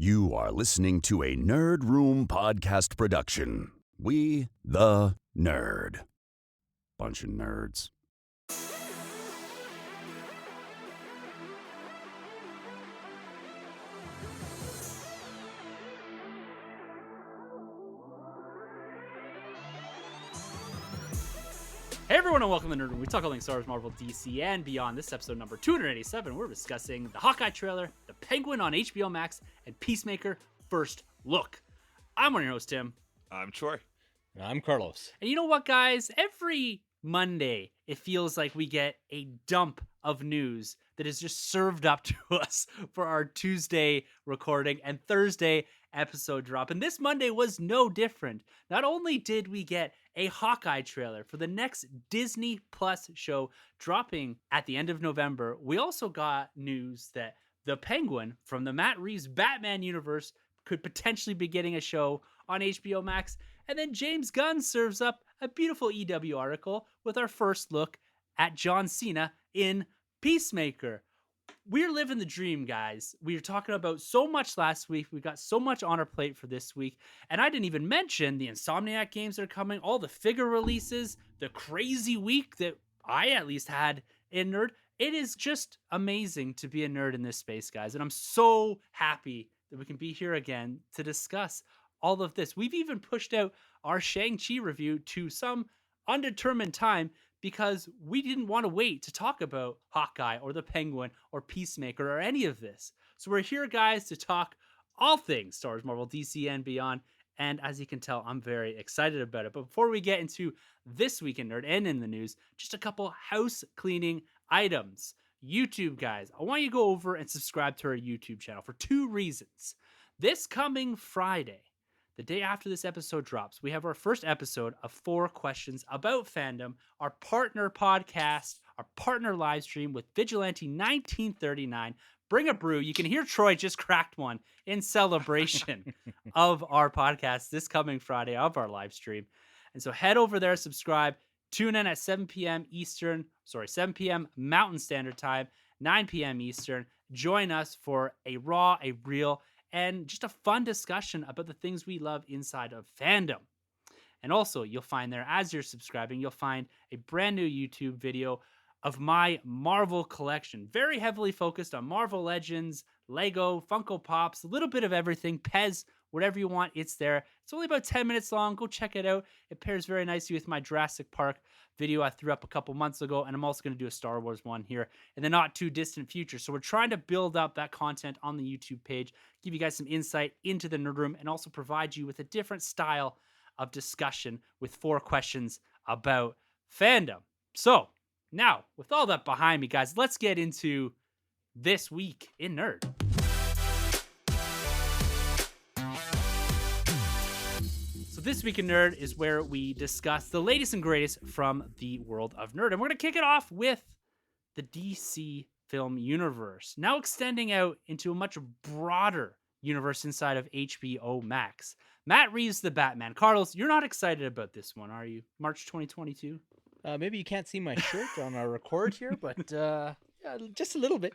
You are listening to a Nerd Room podcast production. We, the nerd. Bunch of nerds. Hey everyone, and welcome to Nerd Room. We talk all things Star Wars, Marvel, DC, and beyond. This is episode number 287. We're discussing the Hawkeye trailer, the Penguin on HBOMax, and Peacemaker First Look. I'm one of your hosts, Tim. I'm Troy. I'm Carlos. And you know what, guys? Every Monday, it feels like we get a dump of news that is just served up to us for our Tuesday recording and Thursday episode drop. And this Monday was no different. Not only did we get a Hawkeye trailer for the next Disney Plus show dropping at the end of November, we also got news that the Penguin from the Matt Reeves Batman universe could potentially be getting a show on HBO Max. And then James Gunn serves up a beautiful EW article with our first look at John Cena in Peacemaker. We're living the dream, guys. We were talking about so much last week. We got so much on our plate for this week. And I didn't even mention the Insomniac games that are coming, all the figure releases, the crazy week that I at least had in Nerd. It is just amazing to be a nerd in this space, guys. And I'm so happy that we can be here again to discuss all of this. We've even pushed out our Shang-Chi review to some undetermined time because we didn't want to wait to talk about Hawkeye or the Penguin or Peacemaker or any of this. So we're here, guys, to talk all things Star Wars, Marvel, DC, and beyond. And as you can tell, I'm very excited about it. But before we get into this week in Nerd and in the news, just a couple house cleaning items. YouTube, guys, I want you to go over and subscribe to our YouTube channel for two reasons. This coming Friday, the day after this episode drops, we have our first episode of 4 Questions About Fandom, our partner podcast, our partner live stream with Vigilante 1939. Bring a brew. You can hear Troy just cracked one in celebration of our podcast this coming Friday of our live stream. And so head over there, subscribe, tune in at 7 p.m. Mountain Standard Time, 9 p.m. Eastern. Join us for a raw, a real, and just a fun discussion about the things we love inside of fandom. And also, you'll find there, as you're subscribing, you'll find a brand new YouTube video of my Marvel collection. Very heavily focused on Marvel Legends, Lego, Funko Pops, a little bit of everything, Pez, whatever you want, it's there. It's only about 10 minutes long. Go check it out. It pairs very nicely with my Jurassic Park video I threw up a couple months ago, and I'm also going to do a Star Wars one here in the not too distant future. So we're trying to build up that content on the YouTube page, give you guys some insight into the Nerd Room, and also provide you with a different style of discussion with 4 questions about fandom. So now, with all that behind me, guys, let's get into this week in Nerd. So this week in Nerd is where we discuss the latest and greatest from the world of nerd. And we're going to kick it off with the DC film universe, now extending out into a much broader universe inside of HBOMax. Matt Reeves, the Batman. Carlos, you're not excited about this one, are you? March 2022? Maybe you can't see my shirt on our record here, but yeah, just a little bit.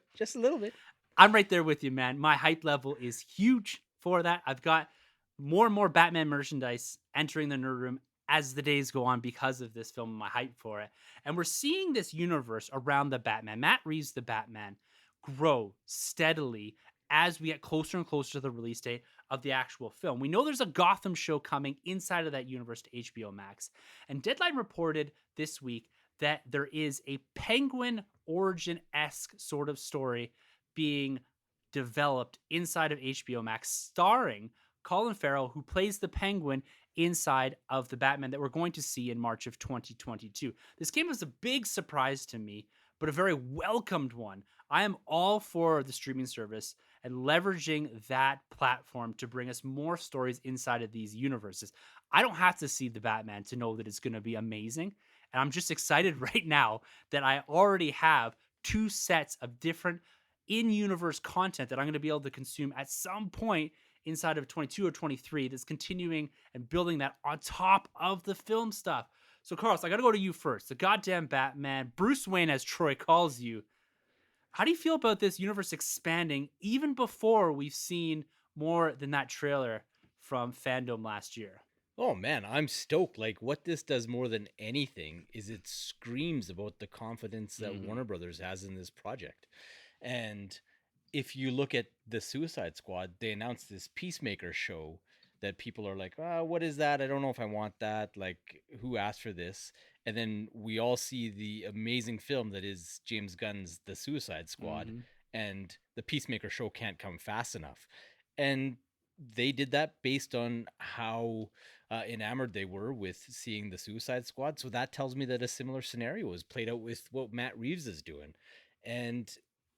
I'm right there with you, man. My hype level is huge for that. I've got more and more Batman merchandise entering the Nerd Room as the days go on because of this film and my hype for it. And we're seeing this universe around the Batman, Matt Reeves, the Batman, grow steadily as we get closer and closer to the release date of the actual film. We know there's a Gotham show coming inside of that universe to HBO Max. And Deadline reported this week that there is a Penguin origin-esque sort of story being developed inside of HBO Max, starring Colin Farrell, who plays the Penguin inside of the Batman that we're going to see in March of 2022. This game was a big surprise to me, but a very welcomed one. I am all for the streaming service and leveraging that platform to bring us more stories inside of these universes. I don't have to see the Batman to know that it's going to be amazing. And I'm just excited right now that I already have 2 sets of different in-universe content that I'm going to be able to consume at some point inside of 22 or 23 that's continuing and building that on top of the film stuff. So, Carlos, I got to go to you first. The goddamn Batman, Bruce Wayne, as Troy calls you. How do you feel about this universe expanding even before we've seen more than that trailer from Fandom last year. Oh man, I'm stoked. Like what this does more than anything is it screams about the confidence that Mhm. Warner Brothers has in this project. And if you look at the Suicide Squad, they announced this Peacemaker show that people are like, what is that? I don't know if I want that. Like, who asked for this? And then we all see the amazing film that is James Gunn's The Suicide Squad, Mhm. and the Peacemaker show can't come fast enough. And they did that based on how enamored they were with seeing the Suicide Squad. So that tells me that a similar scenario is played out with what Matt Reeves is doing. And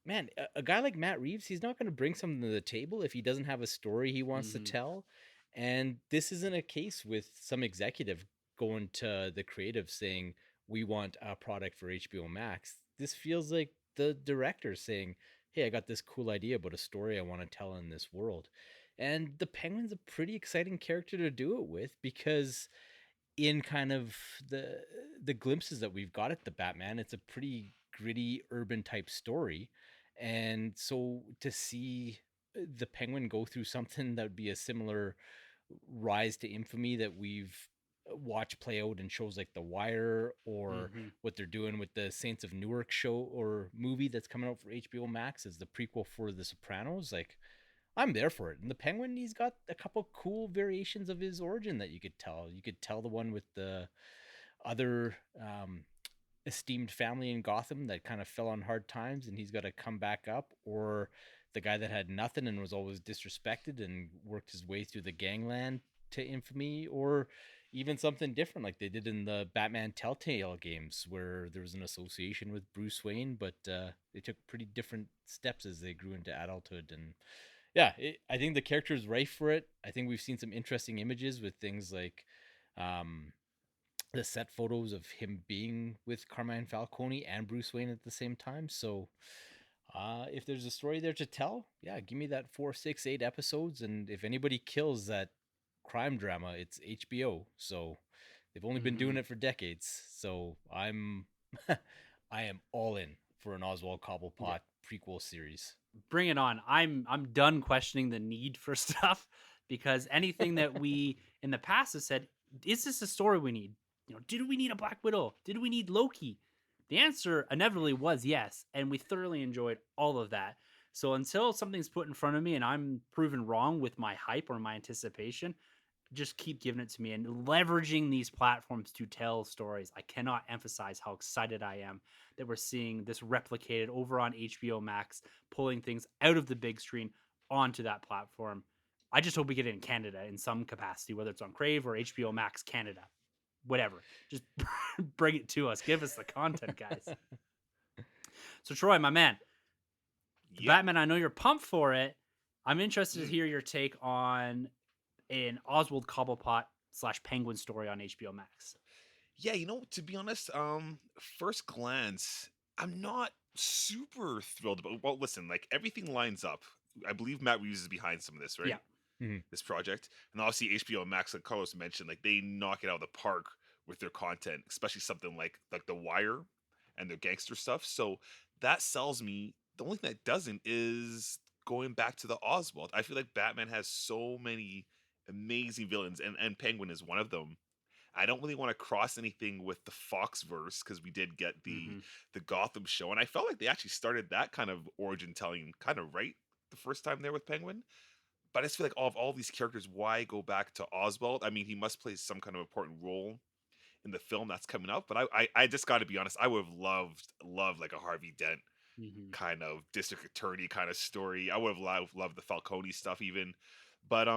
man, a guy like Matt Reeves, he's not going to bring something to the table if he doesn't have a story he wants to Mhm. tell. And this isn't a case with some executive going to the creative saying, we want a product for HBO Max. This feels like the director saying, hey, I got this cool idea about a story I want to tell in this world. And the Penguin's a pretty exciting character to do it with because in kind of the glimpses that we've got at the Batman, it's a pretty gritty urban type story. And so to see the Penguin go through something that would be a similar rise to infamy that we've watched play out in shows like The Wire, or Mhm. what they're doing with the Saints of Newark show or movie that's coming out for HBO Max as the prequel for The Sopranos, like I'm there for it. And the Penguin, he's got a couple cool variations of his origin that you could tell. You could tell the one with the other esteemed family in Gotham that kind of fell on hard times and he's got to come back up, or the guy that had nothing and was always disrespected and worked his way through the gangland to infamy, or even something different like they did in the Batman Telltale games where there was an association with Bruce Wayne, but they took pretty different steps as they grew into adulthood. And yeah, I think the character is rife for it. I think we've seen some interesting images with things like um, the set photos of him being with Carmine Falcone and Bruce Wayne at the same time. So if there's a story there to tell, yeah, give me that 4, 6, 8 episodes. And if anybody kills that crime drama, it's HBO. So they've only been doing Mhm. it for decades. So I'm I am all in for an Oswald Yeah. Cobblepot prequel series. Bring it on. I'm done questioning the need for stuff because anything that we in the past have said, is this a story we need? Did we need a Black Widow? Did we need Loki? The answer inevitably was yes, and we thoroughly enjoyed all of that. So until something's put in front of me and I'm proven wrong with my hype or my anticipation, just keep giving it to me and leveraging these platforms to tell stories. I cannot emphasize how excited I am that we're seeing this replicated over on HBO Max, pulling things out of the big screen onto that platform. I just hope we get it in Canada in some capacity, whether it's on Crave or HBO Max Canada, whatever. Just bring it to us. Give us the content, guys. So, Troy, my man, the Yeah. Batman, I know you're pumped for it. I'm interested to hear your take on an Oswald Cobblepot / Penguin story on HBO Max. Yeah, to be honest, first glance, I'm not super thrilled about. Well, listen, like everything lines up. I believe Matt Reeves is behind some of this, Yeah. right? This project, and obviously HBO Max, like Carlos mentioned, like they knock it out of the park with their content, especially something like The Wire and their gangster stuff. So that sells me. The only thing that doesn't is going back to the Oswald. I feel like Batman has so many amazing villains, and Penguin is one of them. I don't really want to cross anything with the Fox verse because we did get the Mm-hmm. the Gotham show, and I felt like they actually started that kind of origin telling kind of right the first time there with Penguin. But I just feel like of all these characters, why go back to Oswald? I mean, he must play some kind of important role in the film that's coming up. But I just got to be honest, I would have loved like a Harvey Dent Mm-hmm. kind of district attorney kind of story. I would have loved the Falcone stuff even. But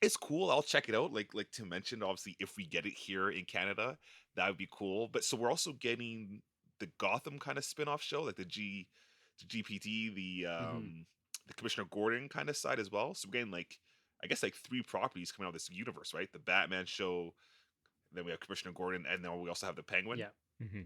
it's cool. I'll check it out. Like Tim mentioned, obviously, if we get it here in Canada, that would be cool. But so we're also getting the Gotham kind of spin-off show, like the GPT, Mm-hmm. the Commissioner Gordon kind of side as well. So we're getting like I guess like three properties coming out of this universe, right? The Batman show, then we have Commissioner Gordon, and then we also have the Penguin. Yeah. Mm-hmm.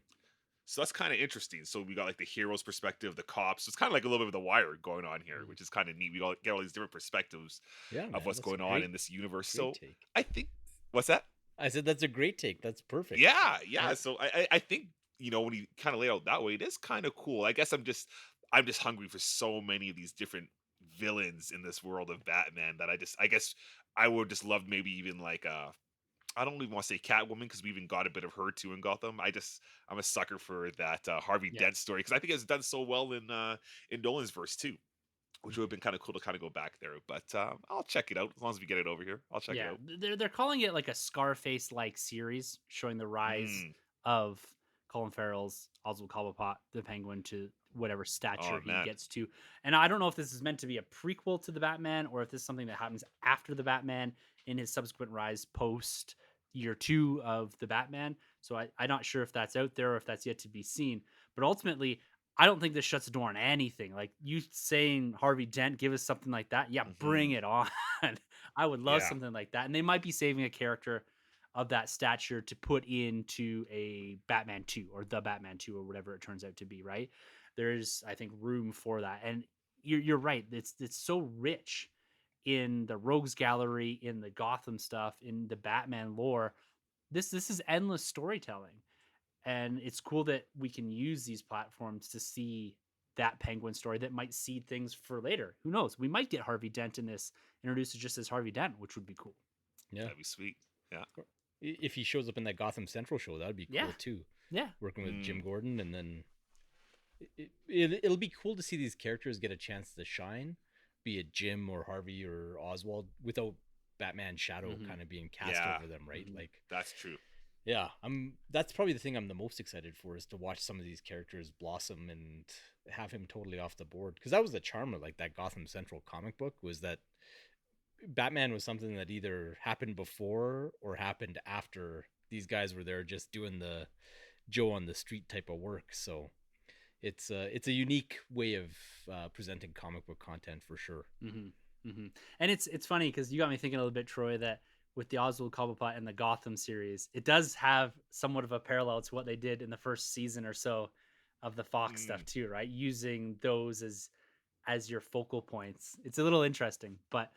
So that's kind of interesting. So we got like the hero's perspective, the cops. So it's kind of like a little bit of the Wire going on here, which is kind of neat. We all get all these different perspectives Yeah, of man, what's that's a going on in this universe. great So take. I think what's that? I said that's a great take. That's perfect. Yeah. Yep. So I think when you kind of lay it out that way, it is kind of cool. I guess I'm just hungry for so many of these different villains in this world of Batman that I guess I would just love maybe even like I don't even want to say Catwoman because we even got a bit of her too in Gotham. I'm a sucker for that Harvey Yeah. Dent story because I think it's done so well in Nolan's verse too, which would have been kind of cool to kind of go back there. But I'll check it out as long as we get it over here. I'll check it Yeah, out. they're calling it like a Scarface like series, showing the rise Mm. of Colin Farrell's Oswald Cobblepot, the Penguin, to whatever Oh stature he man. gets to. And I don't know if this is meant to be a prequel to the Batman or if this is something that happens after the Batman in his subsequent rise post year 2 of the Batman. So I'm not sure if that's out there or if that's yet to be seen. But ultimately, I don't think this shuts the door on anything. Like you saying Harvey Dent, give us something like that. Yeah, bring Hmm. it on. I would love Yeah. something like that. And they might be saving a character of that stature to put into a Batman 2 or the Batman 2 or whatever it turns out to be, right? There's, I think, room for that. And you're right. It's so rich in the Rogues Gallery, in the Gotham stuff, in the Batman lore. This is endless storytelling. And it's cool that we can use these platforms to see that Penguin story that might seed things for later. Who knows? We might get Harvey Dent in this introduced just as Harvey Dent, which would be cool. Yeah. That'd be sweet. Yeah. If he shows up in that Gotham Central show, that would be Yeah. cool too. Yeah. Working with Jim Mm. Gordon, and then it'll be cool to see these characters get a chance to shine, be it Jim or Harvey or Oswald, without Batman's shadow Mhm. kind of being cast Yeah. over them, right? Mhm. Like, That's true. yeah, that's probably the thing I'm the most excited for, is to watch some of these characters blossom and have him totally off the board. Because that was the charm of like that Gotham Central comic book, was that Batman was something that either happened before or happened after these guys were there just doing the Joe on the street type of work. So it's a unique way of presenting comic book content for sure. And it's funny because you got me thinking a little bit, Troy, that with the Oswald Cobblepot and the Gotham series, it does have somewhat of a parallel to what they did in the first season or so of the Fox Mm. stuff too, right? Using those as your focal points. It's a little interesting, but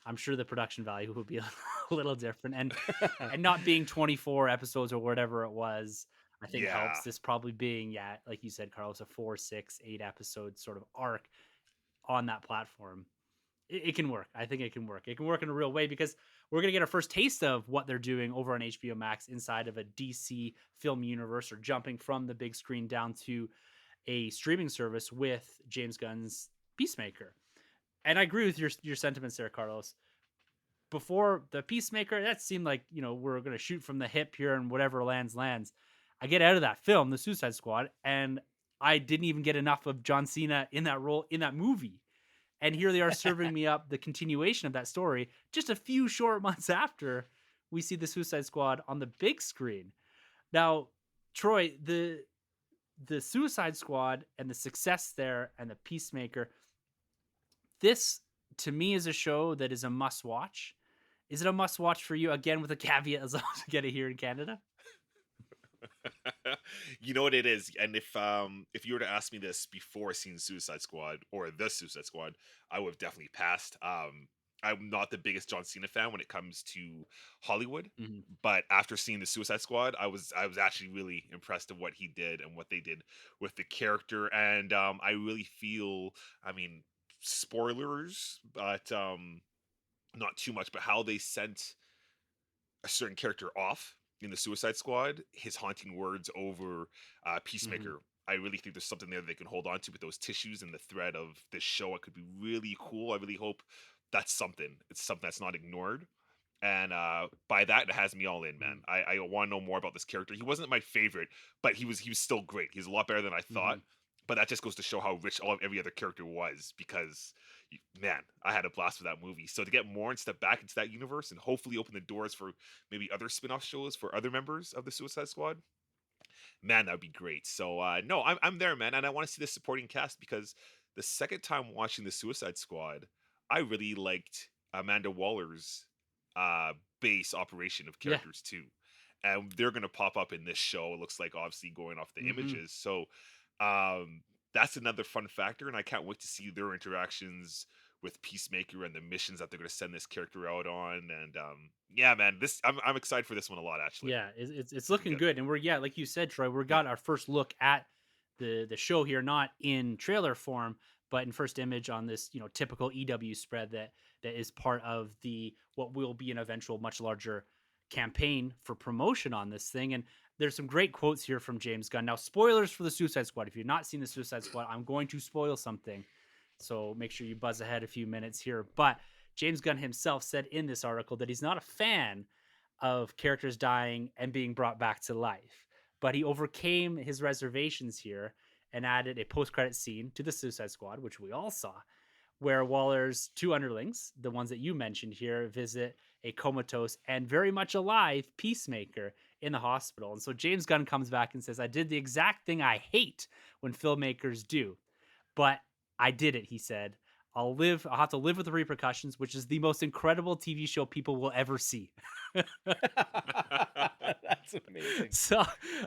I'm sure the production value will be a little different. And not being 24 episodes or whatever it was, I think Yeah. helps. This probably being, yeah, like you said, Carlos, a 4, 6, 8 episode sort of arc on that platform. It can work. I think it can work. It can work in a real way because we're gonna get our first taste of what they're doing over on HBO Max inside of a DC film universe, or jumping from the big screen down to a streaming service with James Gunn's Peacemaker. And I agree with your sentiments there, Carlos. Before the Peacemaker, that seemed like, we're gonna shoot from the hip here and whatever lands. I get out of that film, the Suicide Squad, and I didn't even get enough of John Cena in that role in that movie. And here they are serving me up the continuation of that story just a few short months after we see the Suicide Squad on the big screen. Now, Troy, the Suicide Squad and the success there and the Peacemaker, this to me is a show that is a must watch. Is it a must watch for you? Again, with a caveat, as long as we get it here in Canada. You know what it is, and if you were to ask me this before seeing Suicide Squad or the Suicide Squad, I would have definitely passed. I'm not the biggest John Cena fan when it comes to Hollywood, Mhm. but after seeing the Suicide Squad, I was actually really impressed of what he did and what they did with the character, and I really feel, I mean, spoilers, but not too much, but how they sent a certain character off in the Suicide Squad, his haunting words over Mhm. Peacemaker. I really think there's something there they can hold on to with those tissues and the thread of this show. It could be really cool. I really hope that's something. It's something that's not ignored. And by that, it has me all in, man. Mhm. I want to know more about this character. He wasn't my favorite, but he was still great. He's a lot better than I thought. Mhm. But that just goes to show how rich every other character was, because man, I had a blast with that movie. So to get more and step back into that universe and hopefully open the doors for maybe other spin-off shows for other members of the Suicide Squad, man, that would be great. So no, I'm there, man, and I want to see the supporting cast because the second time watching the Suicide Squad, I really liked Amanda Waller's uh base operation of Yeah. characters too. And they're gonna pop up in this show. It looks like, obviously going off the Mhm. images. So that's another fun factor, and I can't wait to see their interactions with Peacemaker and the missions that they're gonna send this character out on. And yeah, man, this I'm excited for this one a lot, actually. Yeah, it's Looking looking good. good, and we're, yeah, like you said, Troy, we Yeah. got our first look at the show here, not in trailer form, but in First Image on this, typical EW spread that is part of the what will be an eventual much larger campaign for promotion on this thing. And there's some great quotes here from James Gunn. Now, spoilers for the Suicide Squad. If you've not seen the Suicide Squad, I'm going to spoil something. So make sure you buzz ahead a few minutes here. But James Gunn himself said in this article that he's not a fan of characters dying and being brought back to life, but he overcame his reservations here and added a post-credit scene to the Suicide Squad, which we all saw, where Waller's two underlings, the ones that you mentioned here, visit a comatose and very much alive Peacemaker in the hospital. And so James Gunn comes back and says, I did the exact thing I hate when filmmakers do, but I did it, he said. I'll have to live with the repercussions, which is the most incredible TV show people will ever see. That's amazing. So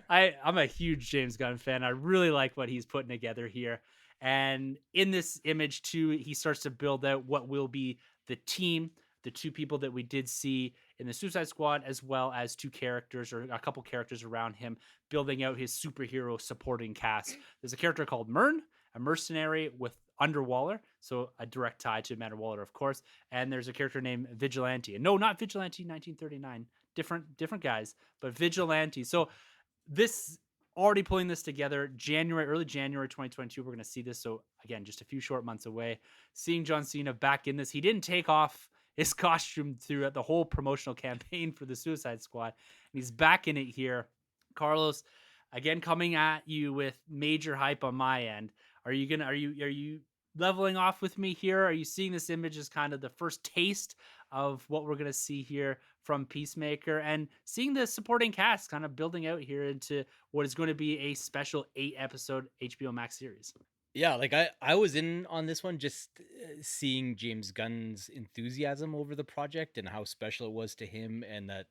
I'm a huge James Gunn fan. I really like what he's putting together here. And in this image too, he starts to build out what will be the team, the two people that we did see in the Suicide Squad, as well as two characters or a couple characters around him, building out his superhero supporting cast. There's a character called Myrn, a mercenary with under Waller, so a direct tie to Amanda Waller, of course. And there's a character named Vigilante. And no, not Vigilante 1939. Different guys, but Vigilante. So this already pulling this together, early January 2022, we're going to see this. So again, just a few short months away. Seeing John Cena back in this. He didn't take off his costume throughout the whole promotional campaign for the Suicide Squad, and he's back in it here. Carlos, again, coming at you with major hype on my end. Are you leveling off with me here? Are you seeing this image as kind of the first taste of what we're going to see here from Peacemaker, and seeing the supporting cast kind of building out here into what is going to be a special 8-episode HBO Max series? Yeah, like I was in on this one, just seeing James Gunn's enthusiasm over the project and how special it was to him, and that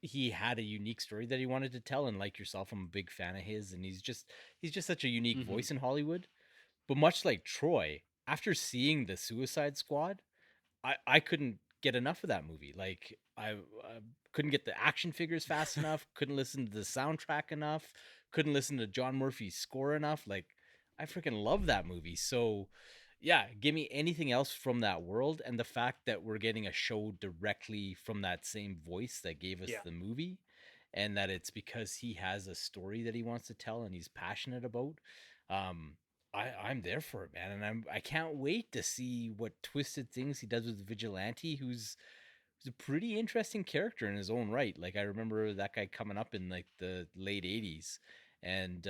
he had a unique story that he wanted to tell. And like yourself, I'm a big fan of his, and he's just such a unique voice in Hollywood. But much like Troy, after seeing the Suicide Squad, I couldn't get enough of that movie. Like I couldn't get the action figures fast enough, couldn't listen to the soundtrack enough, couldn't listen to John Murphy's score enough. Like I freaking love that movie. So yeah, give me anything else from that world, and the fact that we're getting a show directly from that same voice that gave us the movie, and that it's because he has a story that he wants to tell and he's passionate about. I'm there for it, man, and I can't wait to see what twisted things he does with Vigilante, who's a pretty interesting character in his own right. Like I remember that guy coming up in like the late '80s, and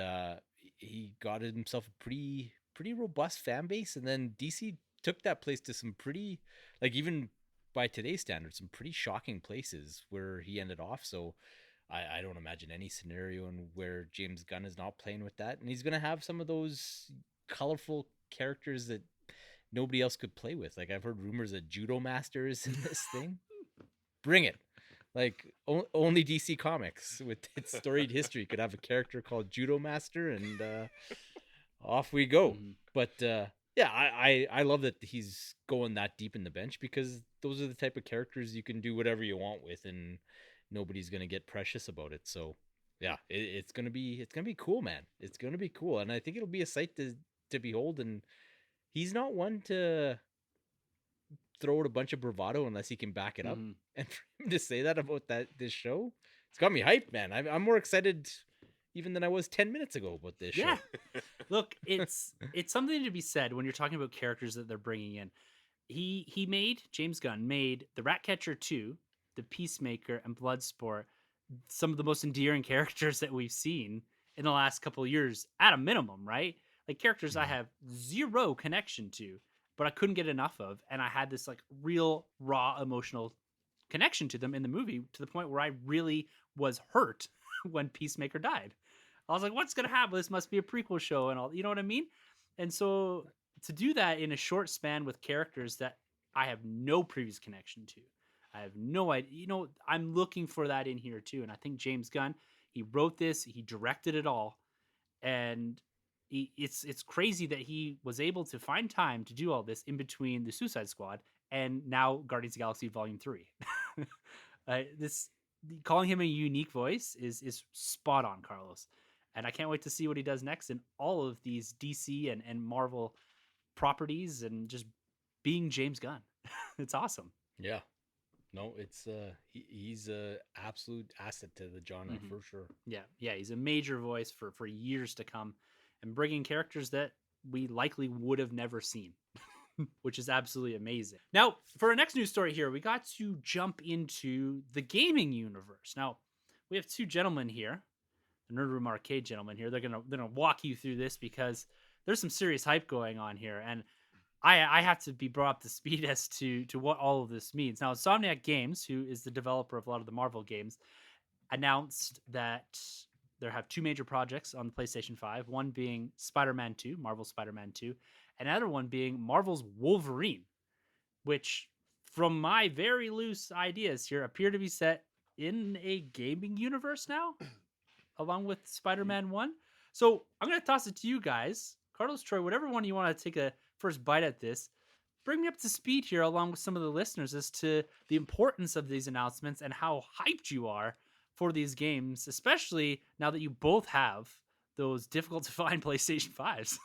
he got himself a pretty robust fan base, and then DC took that place to some pretty, like even by today's standards, some pretty shocking places where he ended off. So I don't imagine any scenario in where James Gunn is not playing with that, and he's gonna have some of those colorful characters that nobody else could play with. Like I've heard rumors of judo masters in this thing. Bring it. Like only DC Comics with its storied history could have a character called Judo Master, and off we go. But yeah, I love that he's going that deep in the bench, because those are the type of characters you can do whatever you want with, and nobody's gonna get precious about it. So yeah, it's gonna be cool, man. It's gonna be cool, and I think it'll be a sight to behold. And he's not one to throw out a bunch of bravado unless he can back it up. And for him to say that about this show, it's got me hyped, man. I'm more excited even than I was 10 minutes ago about this show. Look, it's something to be said when you're talking about characters that they're bringing in. James Gunn made the Ratcatcher 2, the Peacemaker, and Bloodsport some of the most endearing characters that we've seen in the last couple of years, at a minimum, right? Like characters I have zero connection to, but I couldn't get enough of, and I had this like real raw emotional connection to them in the movie, to the point where I really was hurt when Peacemaker died. I was like, what's gonna happen? This must be a prequel show and all, you know what I mean? And so to do that in a short span with characters that I have no previous connection to, I have no idea. You know, I'm looking for that in here too. And I think James Gunn, he wrote this, he directed it all, and it's crazy that he was able to find time to do all this in between the Suicide Squad and now Guardians of the Galaxy Volume 3. This calling him a unique voice is spot on, Carlos. And I can't wait to see what he does next in all of these DC and Marvel properties and just being James Gunn. It's awesome. Yeah. No, it's he's a absolute asset to the genre Mhm. for sure. Yeah, he's a major voice for years to come, and bringing characters that we likely would have never seen, which is absolutely amazing. Now, for our next news story here, we got to jump into the gaming universe. Now, we have two gentlemen here, the Nerd Room Arcade gentlemen here. They're gonna walk you through this because there's some serious hype going on here, and I have to be brought up to speed as to what all of this means. Now, Insomniac Games, who is the developer of a lot of the Marvel games, announced that they have two major projects on the PlayStation 5, one being Spider-Man 2, Marvel's Spider-Man 2, and another one being Marvel's Wolverine, which, from my very loose ideas here, appear to be set in a gaming universe now, along with Spider-Man 1. So I'm going to toss it to you guys. Carlos, Troy, whatever one you want to take a first bite at this, bring me up to speed here along with some of the listeners as to the importance of these announcements and how hyped you are for these games, especially now that you both have those difficult to find PlayStation 5s.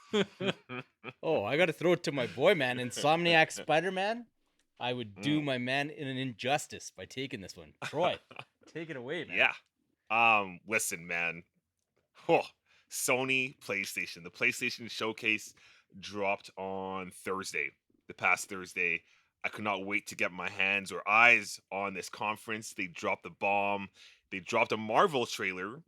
Oh, I got to throw it to my boy, man. Insomniac Spider-Man. I would do Mm. my man an injustice by taking this one. Troy, take it away, man. Yeah. Listen, man. Oh, Sony PlayStation. The PlayStation Showcase dropped on Thursday. The past Thursday. I could not wait to get my hands or eyes on this conference. They dropped the bomb. They dropped a Marvel trailer,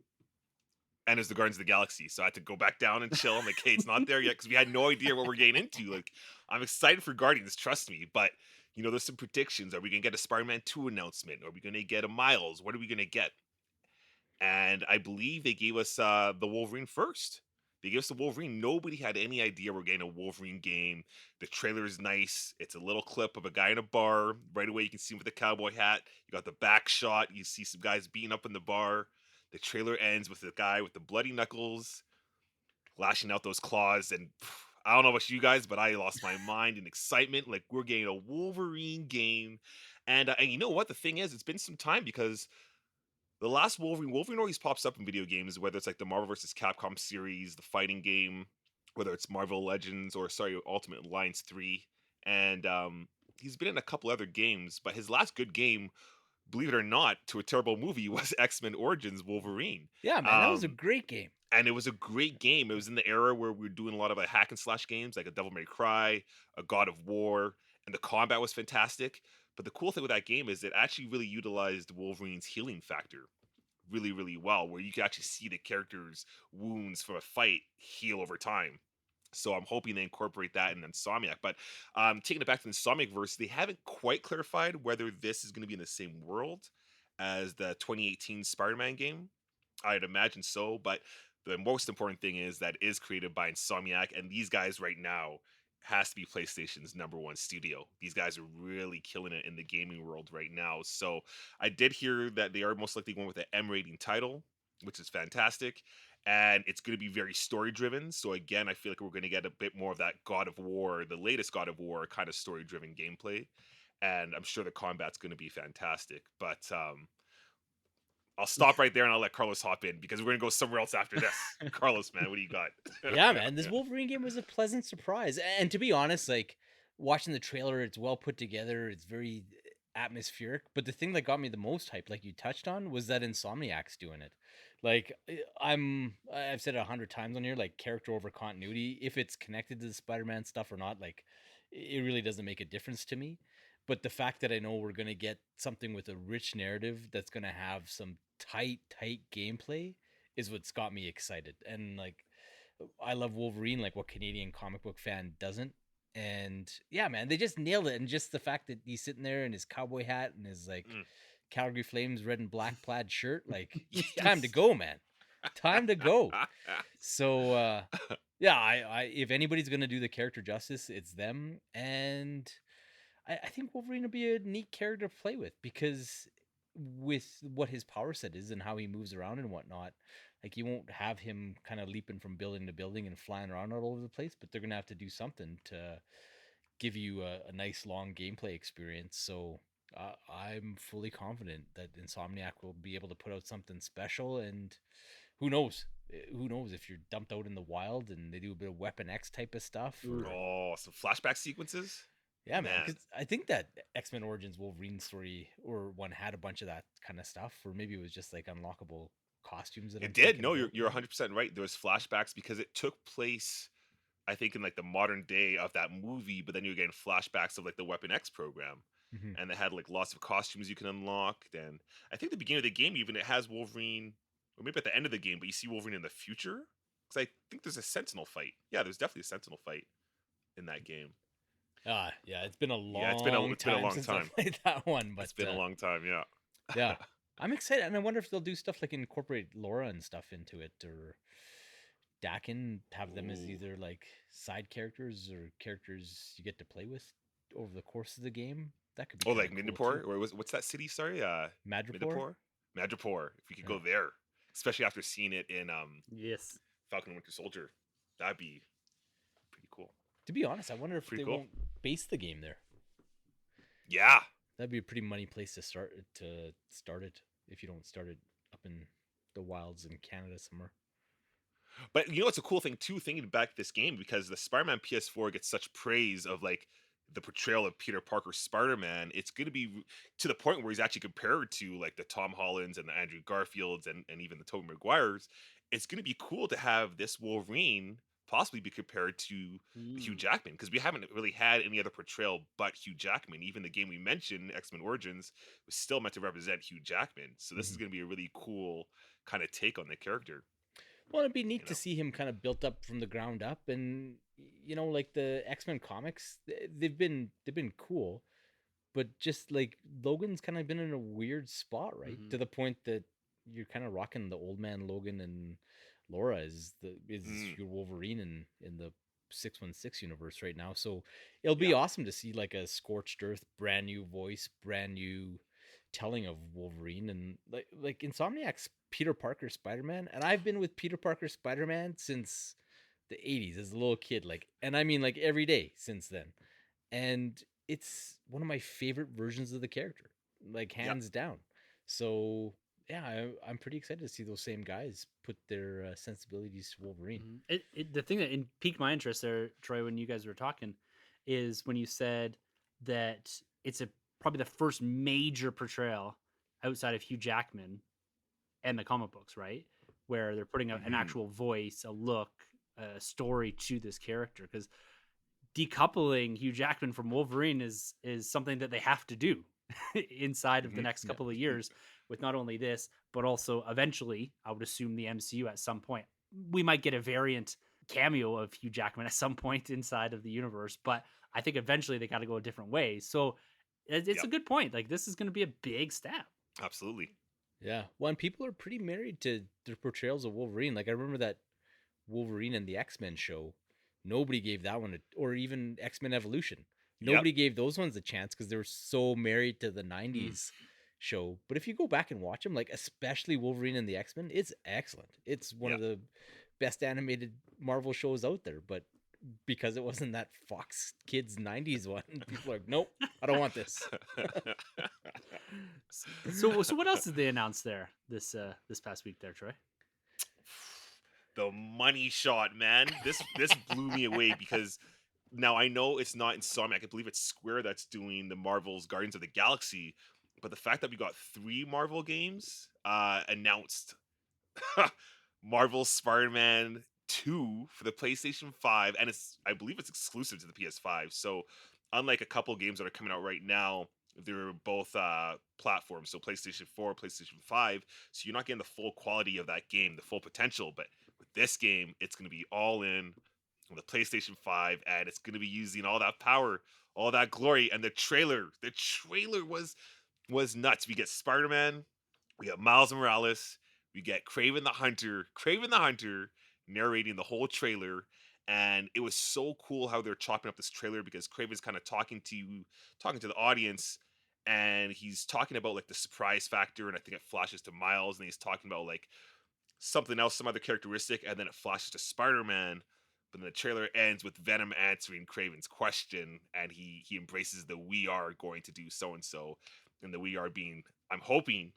and it's the Guardians of the Galaxy. So I had to go back down and chill. I'm like, hey, it's not there yet because we had no idea what we're getting into. Like, I'm excited for Guardians, trust me. But there's some predictions. Are we gonna get a Spider-Man 2 announcement? Are we gonna get a Miles? What are we gonna get? And I believe they gave us the Wolverine first. They gave us the Wolverine. Nobody had any idea we're getting a Wolverine game. The trailer is nice. It's a little clip of a guy in a bar. Right away, you can see him with the cowboy hat. You got the back shot. You see some guys beating up in the bar. The trailer ends with the guy with the bloody knuckles lashing out those claws. And I don't know about you guys, but I lost my mind in excitement. Like, we're getting a Wolverine game. And you know what? The thing is, it's been some time because the last Wolverine always pops up in video games, whether it's like the Marvel vs. Capcom series, the fighting game, whether it's Marvel Legends or Ultimate Alliance 3. And he's been in a couple other games, but his last good game, believe it or not, to a terrible movie, was X-Men Origins Wolverine. Yeah, man, that was a great game. And it was a great game. It was in the era where we were doing a lot of hack and slash games, like a Devil May Cry, a God of War, and the combat was fantastic. But the cool thing with that game is it actually really utilized Wolverine's healing factor really, really well, where you can actually see the character's wounds from a fight heal over time. So I'm hoping they incorporate that in Insomniac. But taking it back to the Insomniac verse, they haven't quite clarified whether this is going to be in the same world as the 2018 Spider-Man game. I'd imagine so, but the most important thing is that it is created by Insomniac, and these guys right now has to be PlayStation's #1 studio. These guys are really killing it in the gaming world right now. So I did hear that they are most likely going with an M rating title, which is fantastic. And it's going to be very story driven. So again, I feel like we're going to get a bit more of that God of War, the latest God of War kind of story driven gameplay. And I'm sure the combat's going to be fantastic. But I'll stop right there and I'll let Carlos hop in because we're going to go somewhere else after this. Carlos, man, what do you got? Yeah, man, this Wolverine game was a pleasant surprise. And to be honest, like watching the trailer, it's well put together. It's very atmospheric. But the thing that got me the most hyped, like you touched on, was that Insomniac's doing it. Like I've said it 100 times on here, like character over continuity. If it's connected to the Spider-Man stuff or not, like it really doesn't make a difference to me. But the fact that I know we're gonna get something with a rich narrative that's gonna have some tight gameplay is what's got me excited. And like I love Wolverine, like what Canadian comic book fan doesn't? And yeah, man, they just nailed it. And just the fact that he's sitting there in his cowboy hat and his like Calgary Flames red and black plaid shirt, like time to go, man. Time to go. So yeah, I if anybody's gonna do the character justice, it's them. And I think Wolverine will be a neat character to play with because with what his power set is and how he moves around and whatnot, like you won't have him kind of leaping from building to building and flying around all over the place, but they're gonna have to do something to give you a nice long gameplay experience. So I'm fully confident that Insomniac will be able to put out something special, and who knows? Who knows if you're dumped out in the wild and they do a bit of Weapon X type of stuff? Ooh. Oh, some flashback sequences. Yeah, man. Man. Because I think that X-Men Origins Wolverine story or one had a bunch of that kind of stuff, or maybe it was just like unlockable costumes. That I'm It did. thinking No, about. you're 100% right. There was flashbacks because it took place, I think, in like the modern day of that movie, but then you're getting flashbacks of like the Weapon X program. Mhm. And they had like lots of costumes you can unlock. And I think the beginning of the game, even it has Wolverine, or maybe at the end of the game, but you see Wolverine in the future. Because I think there's a Sentinel fight. Yeah, there's definitely a Sentinel fight in that game. Yeah, it's been a long Yeah, it's been a time long since time. I played that one, but It's been a long time, yeah. yeah, I'm excited, and I wonder if they'll do stuff like incorporate Laura and stuff into it, or Dakin, have them as Ooh. either like side characters or characters you get to play with over the course of the game. That could be Oh, kinda like cool Midnapore? too. Or what's that city? Sorry, Madripoor? Midnapore? Madripoor. If we could Yeah. go there, especially after seeing it in Yes. Falcon and Winter Soldier, that'd be pretty cool. To be honest, I wonder if Pretty they cool. won't base the game there. Yeah, That'd be a pretty money place to start it if you don't start it up in the wilds in Canada somewhere. but you know it's a cool thing too. Thinking back this game because the Spider-Man PS4 gets such praise of like the portrayal of Peter Parker Spider-Man. It's going to be to the point where he's actually compared to like the Tom Hollands and the Andrew Garfields and even the Tobey Maguires. It's going to be cool to have this Wolverine possibly be compared to Hugh Jackman because we haven't really had any other portrayal but Hugh Jackman. Even the game we mentioned, X-Men Origins, was still meant to represent Hugh Jackman. So this is Mhm. going to be a really cool kind of take on the character. Well, it'd be neat You to know? see him kind of built up from the ground up, and like the X-Men comics, they've been cool, but just like Logan's kind of been in a weird spot, right? Mhm. To the point that you're kind of rocking the old man Logan, and Laura is Mm. your Wolverine in the 616 universe right now. So it'll be Yeah. awesome to see like a scorched earth, brand new voice, brand new telling of Wolverine, and like Insomniac's Peter Parker Spider-Man, and I've been with Peter Parker Spider-Man since the 80s as a little kid, like, and I mean like every day since then. And it's one of my favorite versions of the character, like Yep. hands down. So yeah, I'm pretty excited to see those same guys put their sensibilities to Wolverine. The thing that piqued my interest there, Troy, when you guys were talking, is when you said that it's probably the first major portrayal outside of Hugh Jackman and the comic books, right? Where they're putting an Mhm. actual voice, a look, a story to this character. Because decoupling Hugh Jackman from Wolverine is something that they have to do inside of the Mhm. next Yeah. couple of years with not only this, but also eventually, I would assume the MCU at some point. We might get a variant cameo of Hugh Jackman at some point inside of the universe, but I think eventually they got to go a different way. So it's Yep. a good point. Like this is going to be a big step. Absolutely. Yeah. Well, and people are pretty married to their portrayals of Wolverine. Like I remember that Wolverine and the X-Men show. Nobody gave that one or even X-Men Evolution. Yep. Nobody gave those ones a chance because they were so married to the 90s show. But if you go back and watch them, like especially Wolverine and the X-Men, it's excellent. It's one of the best animated Marvel shows out there. But because it wasn't that Fox Kids 90s one, people are like, nope, I don't want this. So what else did they announce there this past week there, Troy? The money shot, man. This blew me away because now I know it's not Insomniac. I believe it's Square that's doing the Marvel's Guardians of the Galaxy. But the fact that we got 3 Marvel games announced. Marvel Spider-Man 2 for the PlayStation 5, and I believe it's exclusive to the PS5. So unlike a couple games that are coming out right now, they're both platforms, so PlayStation 4, PlayStation 5. So you're not getting the full quality of that game, the full potential. But with this game, it's going to be all in on the PlayStation 5, and it's going to be using all that power, all that glory. And the trailer was nuts. We get Spider-Man, we got Miles Morales, we get Craven the Hunter narrating the whole trailer. And it was so cool how they're chopping up this trailer because Craven's kind of talking to the audience, and he's talking about like the surprise factor, and I think it flashes to Miles, and he's talking about like something else, some other characteristic, and then it flashes to Spider-Man. But then the trailer ends with Venom answering Craven's question, and he embraces the "we are going to do so and so." and the we are being I'm hoping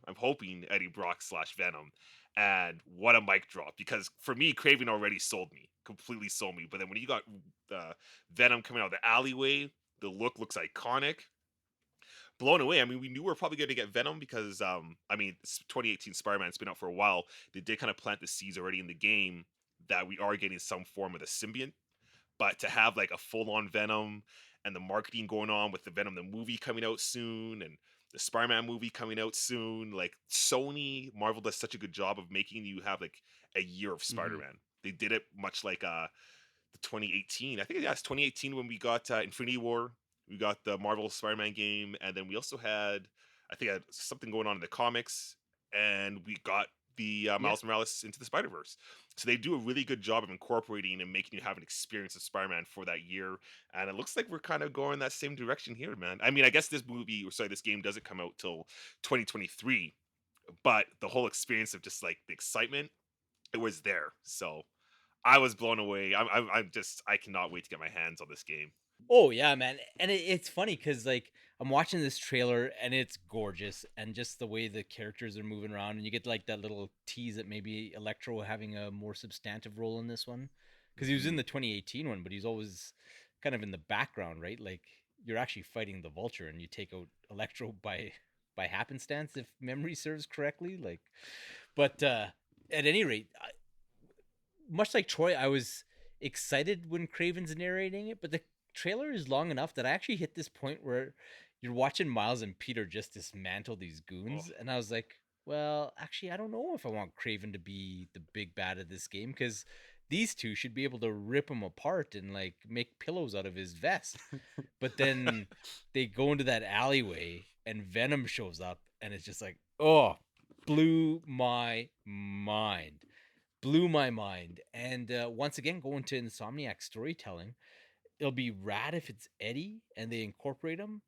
Eddie Brock / Venom, and what a mic drop, because for me Craven already sold me, completely sold me, but then when you got Venom coming out of the alleyway, the look looks iconic, blown away. I mean, we knew we were probably going to get Venom because, 2018 Spider-Man's been out for a while. They did kind of plant the seeds already in the game that we are getting some form of the symbiote. But to have like a full-on Venom and the marketing going on with the Venom the movie coming out soon and the Spider-Man movie coming out soon, like Marvel does such a good job of making you have like a year of Mhm. Spider-Man. They did it much like the 2018. I think it's 2018 when we got Infinity War. We got the Marvel Spider-Man game, and then we also had, I think, something going on in the comics, and we got the Yeah. Miles Morales into the Spider-Verse. So they do a really good job of incorporating and making you have an experience of Spider-Man for that year. And it looks like we're kind of going that same direction here, man. I mean, I guess this game doesn't come out till 2023, but the whole experience of just like the excitement, it was there. So I was blown away. I cannot wait to get my hands on this game. Oh yeah, man, and it's funny because like I'm watching this trailer and it's gorgeous, and just the way the characters are moving around, and you get like that little tease that maybe Electro having a more substantive role in this one, because he was in the 2018 one, but he's always kind of in the background, right? Like you're actually fighting the Vulture, and you take out Electro by happenstance, if memory serves correctly. Like, but at any rate, much like Troy, I was excited when Craven's narrating it, but the trailer is long enough that I actually hit this point where you're watching Miles and Peter just dismantle these goons, Oh. and I was like, well, actually, I don't know if I want Craven to be the big bad of this game, because these two should be able to rip him apart and like make pillows out of his vest. But then they go into that alleyway and Venom shows up, and it's just like, oh, blew my mind. Blew my mind. And once again, going to Insomniac storytelling, it'll be rad if it's Eddie and they incorporate him.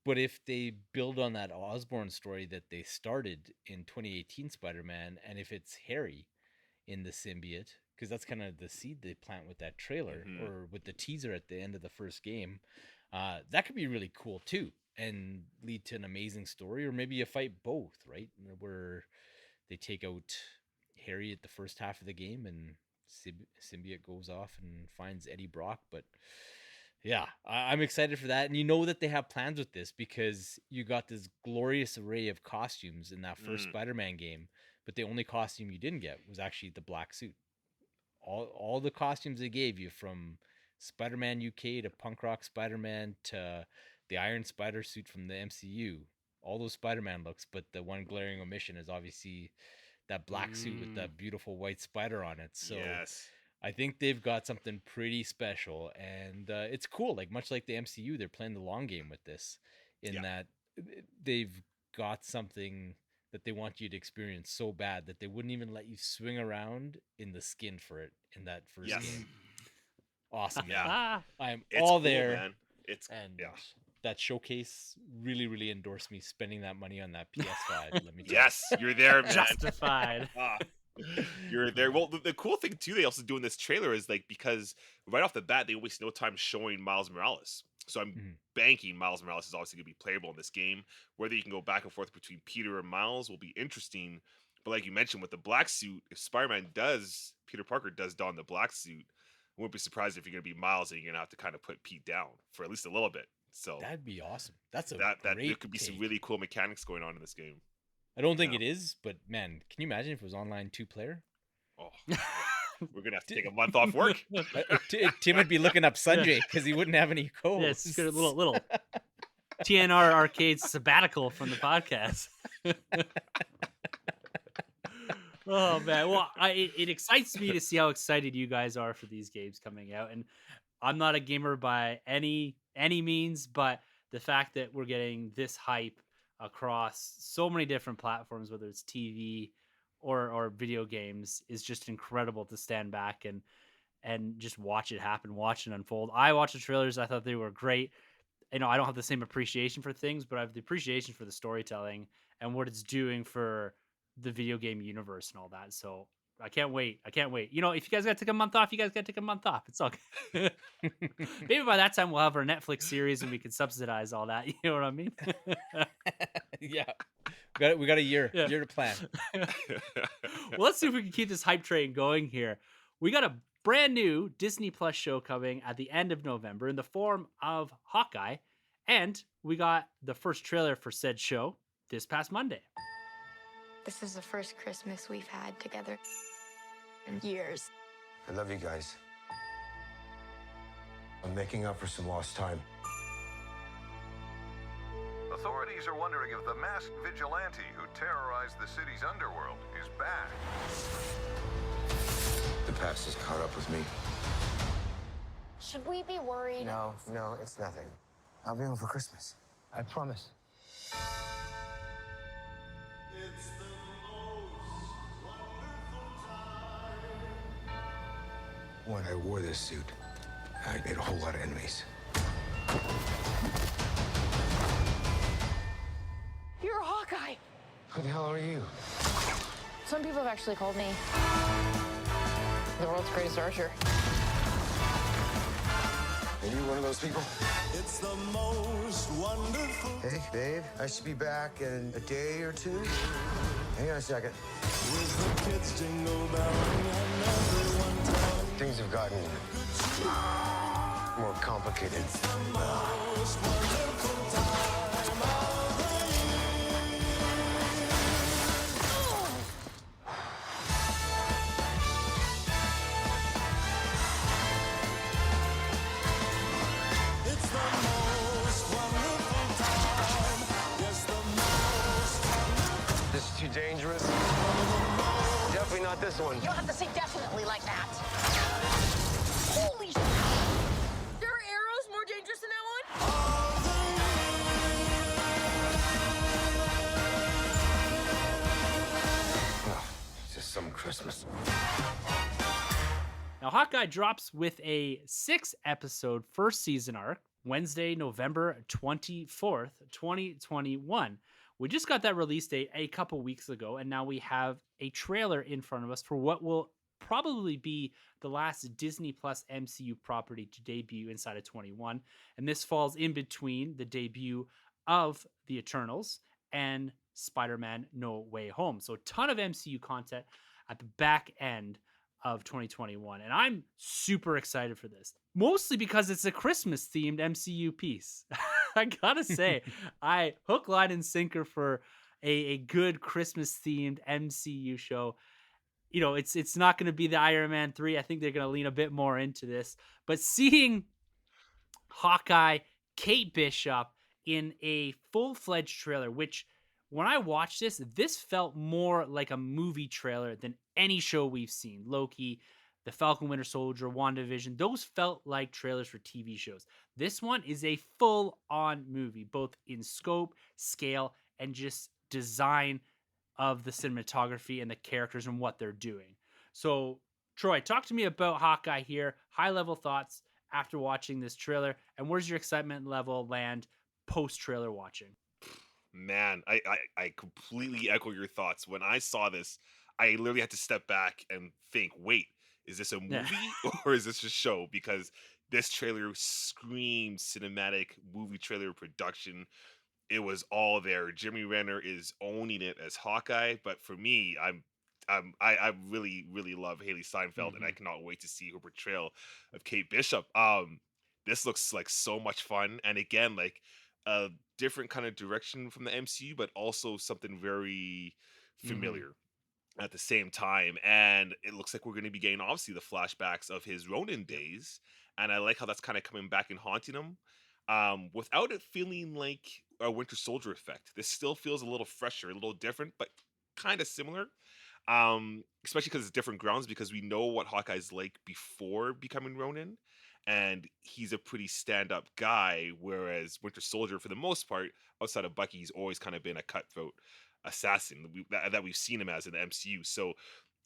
But if they build on that Osborn story that they started in 2018 Spider-Man, and if it's Harry in the symbiote, because that's kind of the seed they plant with that trailer or with the teaser at the end of the first game, that could be really cool too, and lead to an amazing story. Or maybe you fight both, right? Where they take out Harry at the first half of the game, and symbiote goes off and finds Eddie Brock. But yeah, I'm excited for that. And you know that they have plans with this because you got this glorious array of costumes in that first Spider-Man game, but the only costume you didn't get was actually the black suit. All the costumes they gave you, from Spider-Man UK to Punk Rock Spider-Man to the Iron Spider suit from the MCU, all those Spider-Man looks, but the one glaring omission is obviously that black suit with that beautiful white spider on it. So Yes. I think they've got something pretty special, and it's cool. Like, much like the MCU, they're playing the long game with this, in that they've got something that they want you to experience so bad that they wouldn't even let you swing around in the skin for it in that first game. Awesome. Yeah. I'm It's all cool, there, man. It's and yeah. that showcase really endorsed me spending that money on that PS5. Let me tell Yes, you're there, man. Justified. You're there. Well, the cool thing too they also do in this trailer is like, because right off the bat they waste no time showing Miles Morales. So I'm banking Miles Morales is obviously gonna be playable in this game. Whether you can go back and forth between Peter and Miles will be interesting. But like you mentioned with the black suit, if Peter Parker does don the black suit, I wouldn't be surprised if you're gonna be Miles and you're gonna have to kind of put Pete down for at least a little bit. So that'd be awesome. That's a that there great could be some take. really cool mechanics going on in this game. I don't think it is, but man, can you imagine if it was online 2-player? Oh, we're gonna have to take a month off work. Tim would be looking up Sanjay because he wouldn't have any codes. Yeah, it's good, little TNR arcade sabbatical from the podcast. Oh man, well, it excites me to see how excited you guys are for these games coming out, and I'm not a gamer by any means, but the fact that we're getting this hype across so many different platforms, whether it's TV or video games, is just incredible to stand back and just watch it happen, watch it unfold. I watched the trailers, I thought they were great. You know, I don't have the same appreciation for things, but I have the appreciation for the storytelling and what it's doing for the video game universe and all that. So I can't wait. You know, if you guys got to take a month off, you guys got to take a month off. It's all good. Maybe by that time we'll have our Netflix series and we can subsidize all that. You know what I mean? Yeah. We got a year Yeah. to plan. Well, let's see if we can keep this hype train going here. We got a brand new Disney Plus show coming at the end of November in the form of Hawkeye, and we got the first trailer for said show this past Monday. This is the first Christmas we've had together in years. I love you guys. I'm making up for some lost time. Authorities are wondering if the masked vigilante who terrorized the city's underworld is back. The past has caught up with me. Should we be worried? No, it's nothing. I'll be home for Christmas. I promise. When I wore this suit, I made a whole lot of enemies. You're a Hawkeye. Who the hell are you? Some people have actually called me the world's greatest archer. Are you one of those people? It's the most wonderful. Hey, babe, I should be back in a day or two. Hang on a second. With the kids jingle belling and everyone telling. Things have gotten more complicated. Most wonderful time of the year. It's the most wonderful time. Yes, the most wonderful. This is too dangerous. Definitely not this one. You don't have to say definitely like that. Holy shit! There are arrows more dangerous than that one? It's just some Christmas. Now, Hawkeye drops with a 6-episode first season arc Wednesday, November 24th, 2021. We just got that release date a couple weeks ago, and now we have a trailer in front of us for what will probably be the last Disney Plus MCU property to debut inside of 21. And this falls in between the debut of The Eternals and Spider-Man No Way Home. So a ton of MCU content at the back end of 2021. And I'm super excited for this, mostly because it's a Christmas themed MCU piece. I gotta say, I hook, line, and sinker for a good Christmas themed MCU show. You know, it's not going to be the Iron Man 3. I think they're going to lean a bit more into this. But seeing Hawkeye, Kate Bishop in a full-fledged trailer, which when I watched this felt more like a movie trailer than any show we've seen. Loki, The Falcon Winter Soldier, WandaVision, those felt like trailers for TV shows. This one is a full-on movie, both in scope, scale, and just design of the cinematography and the characters and what they're doing. So, Troy, talk to me about Hawkeye here. High-level thoughts after watching this trailer, and where's your excitement level land post-trailer watching? Man, I completely echo your thoughts. When I saw this, I literally had to step back and think, wait, is this a movie or is this a show? Because this trailer screams cinematic movie trailer production. It was all there. Jeremy Renner is owning it as Hawkeye, but for me, I really love Haley Steinfeld, and I cannot wait to see her portrayal of Kate Bishop. This looks like so much fun, and again, like a different kind of direction from the MCU, but also something very familiar at the same time. And it looks like we're going to be getting obviously the flashbacks of his Ronin days, and I like how that's kind of coming back and haunting him, without it feeling like a Winter Soldier effect. This still feels a little fresher, a little different, but kind of similar. Especially because it's different grounds, because we know what Hawkeye's like before becoming Ronin, and he's a pretty stand-up guy, whereas Winter Soldier, for the most part, outside of Bucky, he's always kind of been a cutthroat assassin that we've seen him as in the MCU. So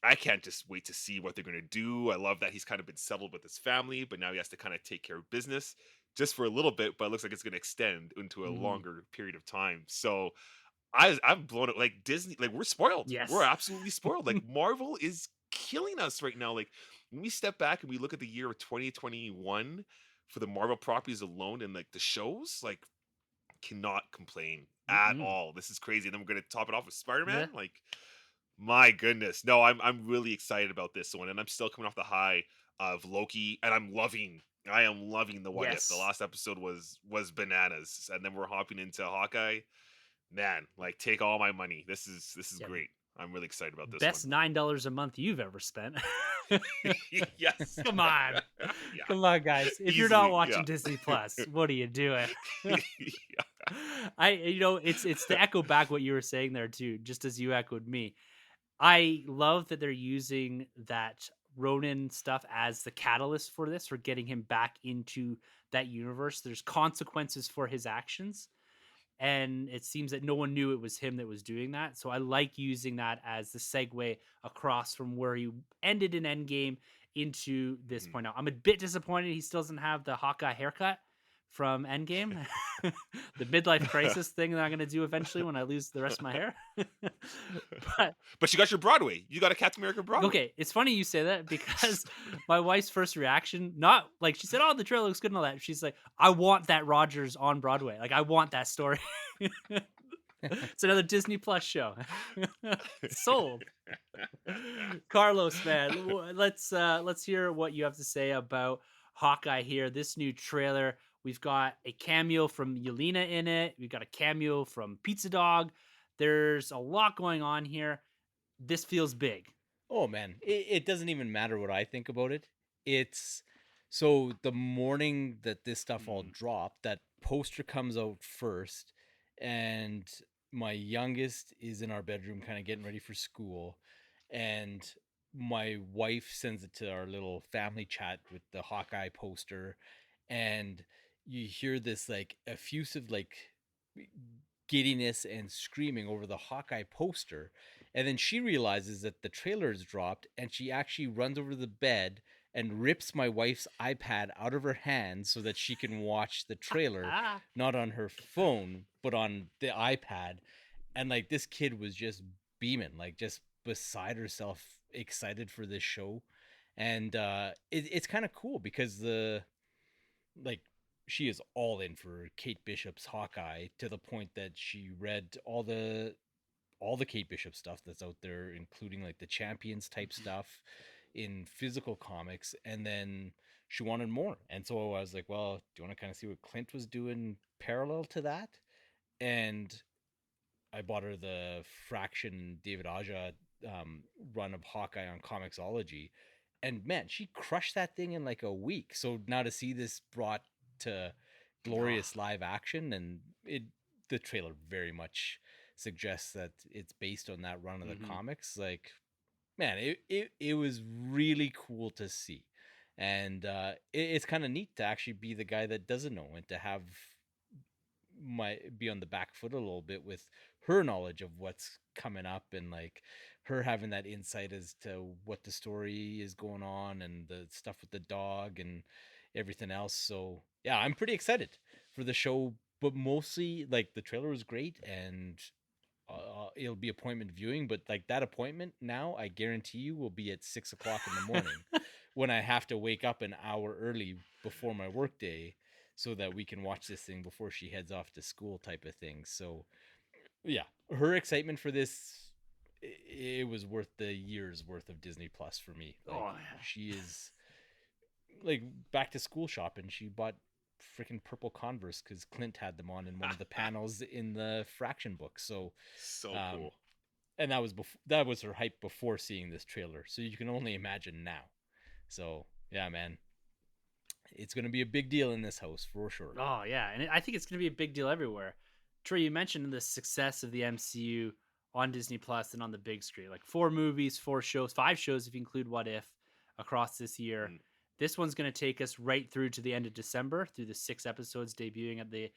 I can't just wait to see what they're going to do. I love that he's kind of been settled with his family, but now he has to kind of take care of business just for a little bit, but it looks like it's going to extend into a longer period of time. So I'm blown up. Like Disney, like we're spoiled. Yes. We're absolutely spoiled. Like Marvel is killing us right now. Like when we step back and we look at the year of 2021 for the Marvel properties alone and like the shows, like cannot complain at Mm-mm. all. This is crazy. And then we're gonna top it off with Spider Yeah. Man. Like, my goodness, no, I'm really excited about this one, and I'm still coming off the high of Loki, and I am loving the What If. The Yes. last episode was bananas, and then we're hopping into Hawkeye. Man, like, take all my money. This is Yeah. great. I'm really excited about this Best $9 a month you've ever spent. one. Yes. Come on. Yeah. Come on, guys. If you're not Easily. watching Yeah. Disney Plus, what are you doing? Yeah. It's to echo back what you were saying there too, just as you echoed me. I love that they're using that Ronin stuff as the catalyst for this, for getting him back into that universe. There's consequences for his actions. And it seems that no one knew it was him that was doing that. So I like using that as the segue across from where he ended in Endgame into this Mhm. point now. I'm a bit disappointed he still doesn't have the Hawkeye haircut from Endgame. The midlife crisis thing that I'm going to do eventually when I lose the rest of my hair. But But you got your Broadway. You got a Captain America Broadway. okay, it's funny you say that because my wife's first reaction, not like she said, "Oh, the trailer looks good" and all that. She's like, "I want that Rogers on Broadway. Like, I want that story." It's another Disney Plus show. Sold. Carlos, man, let's hear what you have to say about Hawkeye here. This new trailer. We've got a cameo from Yelena in it. We've got a cameo from Pizza Dog. There's a lot going on here. This feels big. Oh man, it doesn't even matter what I think about it. It's so the morning that this stuff all dropped, that poster comes out first, and my youngest is in our bedroom kind of getting ready for school, and my wife sends it to our little family chat with the Hawkeye poster, and you hear this like effusive like giddiness and screaming over the Hawkeye poster. And then she realizes that the trailer is dropped, and she actually runs over to the bed and rips my wife's iPad out of her hand so that she can watch the trailer, not on her phone, but on the iPad. And like this kid was just beaming, like just beside herself, excited for this show. And it's kind of cool because like she is all in for Kate Bishop's Hawkeye, to the point that she read all the Kate Bishop stuff that's out there, including like the Champions type stuff in physical comics, and then she wanted more. And so I was like, well, do you want to kind of see what Clint was doing parallel to that? And I bought her the Fraction David Aja run of Hawkeye on Comixology, and man, she crushed that thing in like a week. So now to see this brought to glorious live action, and the trailer very much suggests that it's based on that run of the comics. Like, man, it was really cool to see, and it's kind of neat to actually be the guy that doesn't know, and to have be on the back foot a little bit with her knowledge of what's coming up, and like her having that insight as to what the story is going on, and the stuff with the dog and everything else. So yeah, I'm pretty excited for the show, but mostly like the trailer was great, and it'll be appointment viewing, but like that appointment now, I guarantee you, will be at 6 o'clock in the morning when I have to wake up an hour early before my work day so that we can watch this thing before she heads off to school, type of thing. So yeah, her excitement for this, it was worth the year's worth of Disney Plus for me. Like, she is like back to school shopping. She bought freaking purple Converse because Clint had them on in one of the panels in the Fraction book. So cool. And that was her hype before seeing this trailer. So you can only imagine now. So yeah, man, it's going to be a big deal in this house for sure. Oh yeah, and I think it's going to be a big deal everywhere. Troy, you mentioned the success of the MCU on Disney Plus and on the big screen, like 4 movies, 4 shows, 5 shows if you include What If across this year. This one's going to take us right through to the end of December, through the 6 episodes debuting at the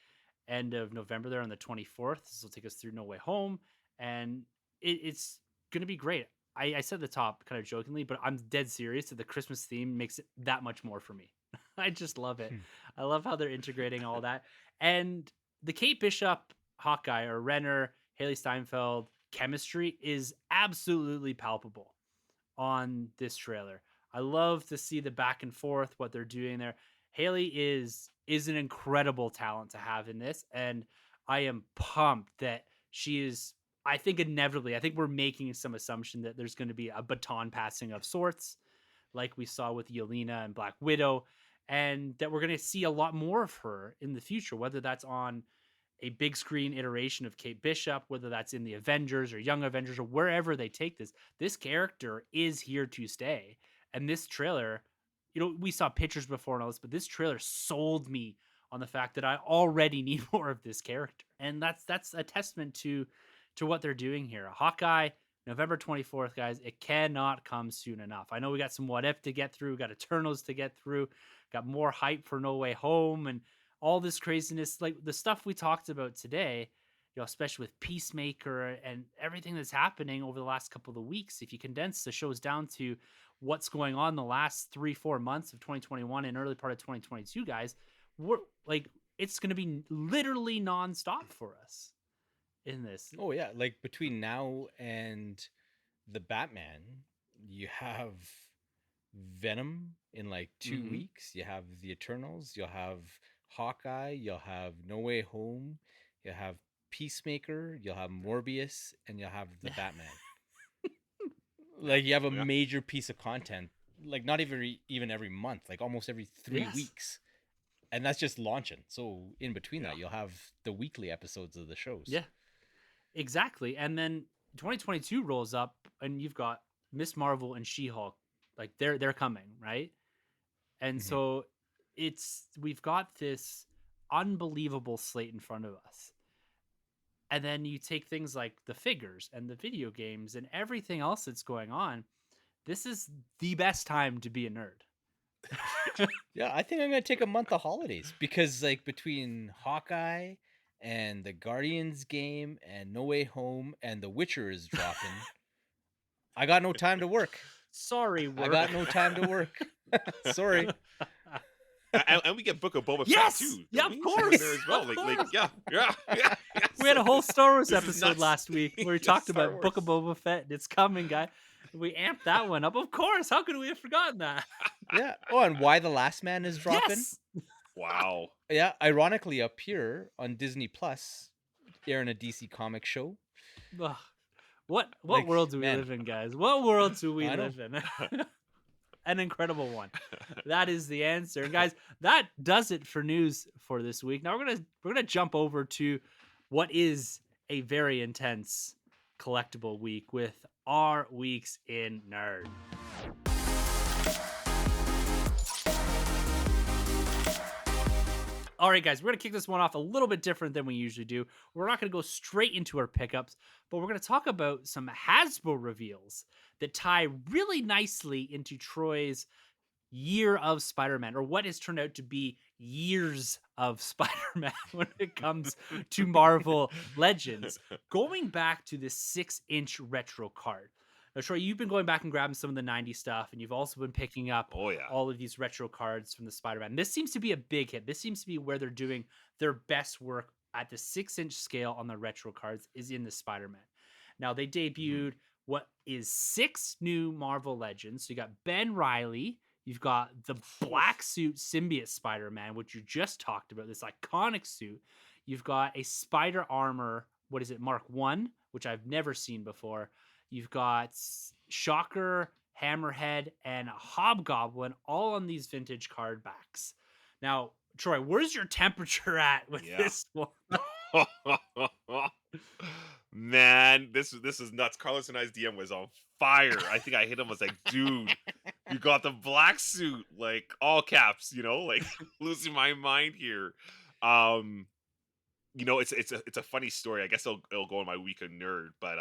end of November there on the 24th. This will take us through No Way Home, and it's going to be great. I said at the top kind of jokingly, but I'm dead serious that the Christmas theme makes it that much more for me. I just love it. I love how they're integrating all that. And the Kate Bishop Hawkeye, or Renner, Haley Steinfeld chemistry is absolutely palpable on this trailer. I love to see the back and forth, what they're doing there. Haley is an incredible talent to have in this, and I am pumped that she is. I think inevitably, I think we're making some assumption that there's going to be a baton passing of sorts, like we saw with Yelena and Black Widow, and that we're going to see a lot more of her in the future, whether that's on a big screen iteration of Kate Bishop, whether that's in the Avengers or Young Avengers or wherever they take this. This character is here to stay. And this trailer, we saw pictures before and all this, but this trailer sold me on the fact that I already need more of this character. And that's a testament to what they're doing here. Hawkeye, November 24th, guys. It cannot come soon enough. I know we got some What If to get through, we got Eternals to get through, got more hype for No Way Home, and all this craziness, like the stuff we talked about today, especially with Peacemaker and everything that's happening over the last couple of weeks. If you condense the shows down to what's going on the last 3-4 months of 2021 and early part of 2022, guys, we're like, it's going to be literally nonstop for us in this. Oh yeah, like between now and the Batman, you have Venom in like 2 Mhm. weeks. You have the Eternals. You'll have Hawkeye. You'll have No Way Home. You'll have Peacemaker. You'll have Morbius, and you'll have the Batman. Like you have a Yeah. major piece of content, like not even every month, like almost every 3 Yes. weeks, and that's just launching. So in between that, Yeah. you'll have the weekly episodes of the shows. Yeah, exactly. And then 2022 rolls up, and you've got Miss Marvel and She-Hulk, like they're coming, right? And Mhm. so we've got this unbelievable slate in front of us. And then you take things like the figures and the video games and everything else that's going on. This is the best time to be a nerd. Yeah, I think I'm gonna take a month of holidays because like between Hawkeye and the Guardians game and No Way Home and The Witcher is dropping, I got no time to work. Sorry, I work. got no time to work. Sorry. And we get Book of Boba Yes! Fett too. Yeah, don't of we? course! There as well. Of Like course! yeah. We had a whole Star Wars This is episode nuts. last week where we Yeah, talked Star about Book of Boba Fett. And it's coming, guy. We amped that one up. Of course. How could we have forgotten that? Yeah. Oh, and Why the Last Man is dropping. Yes! Wow. Yeah, ironically up here on Disney Plus, airing a DC comic show. Ugh. What Like, world do we man. live in, guys? What world do we I know. live in? An incredible one. That is the answer. And guys, that does it for news for this week. Now we're gonna jump over to what is a very intense collectible week with our weeks in nerd. All right, guys, we're going to kick this one off a little bit different than we usually do. We're not going to go straight into our pickups, but we're going to talk about some Hasbro reveals that tie really nicely into Troy's year of Spider-Man, or what has turned out to be years of Spider-Man when it comes to Marvel Legends. Going back to this 6-inch retro card. Now, Troy, you've been going back and grabbing some of the 90s stuff, and you've also been picking up Oh yeah. all of these retro cards from the Spider-Man. This seems to be a big hit. This seems to be where they're doing their best work at the 6-inch scale on the retro cards is in the Spider-Man. Now, they debuted what is 6 new Marvel Legends. So you got Ben Reilly, you've got the black suit symbiote Spider-Man, which you just talked about, this iconic suit. You've got a Spider Armor, what is it, Mark 1, which I've never seen before. You've got Shocker, Hammerhead, and Hobgoblin, all on these vintage card backs. Now, Troy, where's your temperature at with Yeah. this one? Man, this is nuts. Carlos and I's DM was on fire. I think I hit him. I was like, dude, you got the black suit, like all caps, like losing my mind here. It's a funny story. I guess it'll go in my week of nerd, but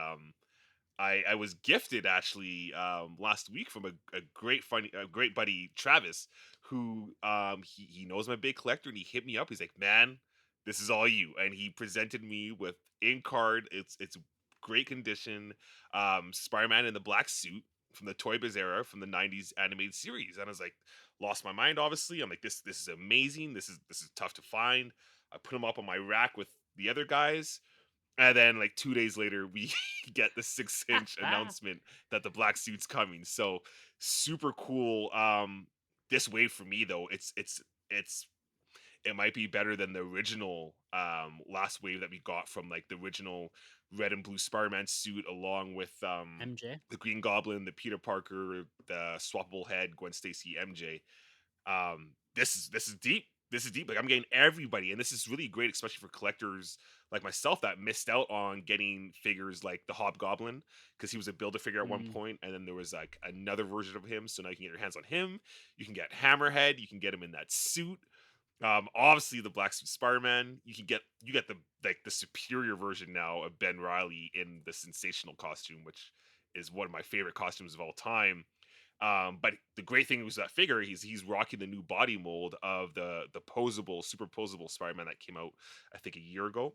I was gifted actually last week from a great buddy Travis, who he knows I'm a big collector, and he hit me up. He's like, man, this is all you, and he presented me with in card. It's great condition, Spider-Man in the black suit from the Toy Biz era from the 90s animated series, and I was like, lost my mind. Obviously, I'm like, this is amazing. This is tough to find. I put him up on my rack with the other guys. And then, like 2 days later, we get the 6-inch announcement that the black suit's coming. So super cool. This wave for me though, it's it might be better than the original last wave that we got from like the original red and blue Spider-Man suit, along with MJ. the Green Goblin, the Peter Parker, the swappable head, Gwen Stacy, MJ. This is deep. This is deep. Like I'm getting everybody, and this is really great, especially for collectors like myself that missed out on getting figures like the Hobgoblin, because he was a build a figure at one Mm. point, and then there was like another version of him. So now you can get your hands on him. You can get Hammerhead. You can get him in that suit. Obviously the Black Suit Spider-Man. You get the like the superior version now of Ben Riley in the sensational costume, which is one of my favorite costumes of all time. But the great thing was that figure, he's rocking the new body mold of the posable, superposable Spider-Man that came out, I think, a year ago.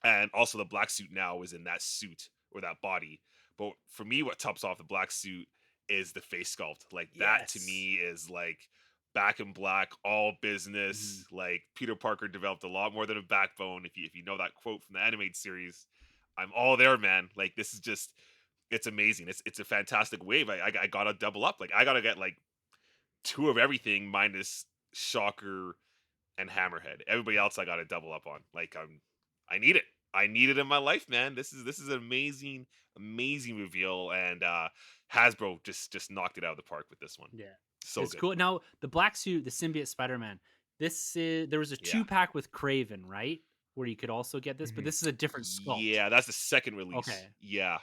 And also the black suit now is in that suit or that body. But for me, what tops off the black suit is the face sculpt. Like that to Yes. me is like back in black, all business. Mhm. Like Peter Parker developed a lot more than a backbone. If you know that quote from the animated series, I'm all there, man. Like this is just it's amazing. It's a fantastic wave. I gotta double up. Like I gotta get like two of everything minus Shocker and Hammerhead. Everybody else I gotta double up on. Like I need it. I need it in my life, man. This is an amazing, amazing reveal, and Hasbro just knocked it out of the park with this one. Yeah, So it's good. cool. Now the black suit, the symbiote Spider-Man. This is there was a Yeah. 2-pack with Craven, right? Where you could also get this, but Mhm. this is a different sculpt. Yeah, that's the second release. Okay. Yeah.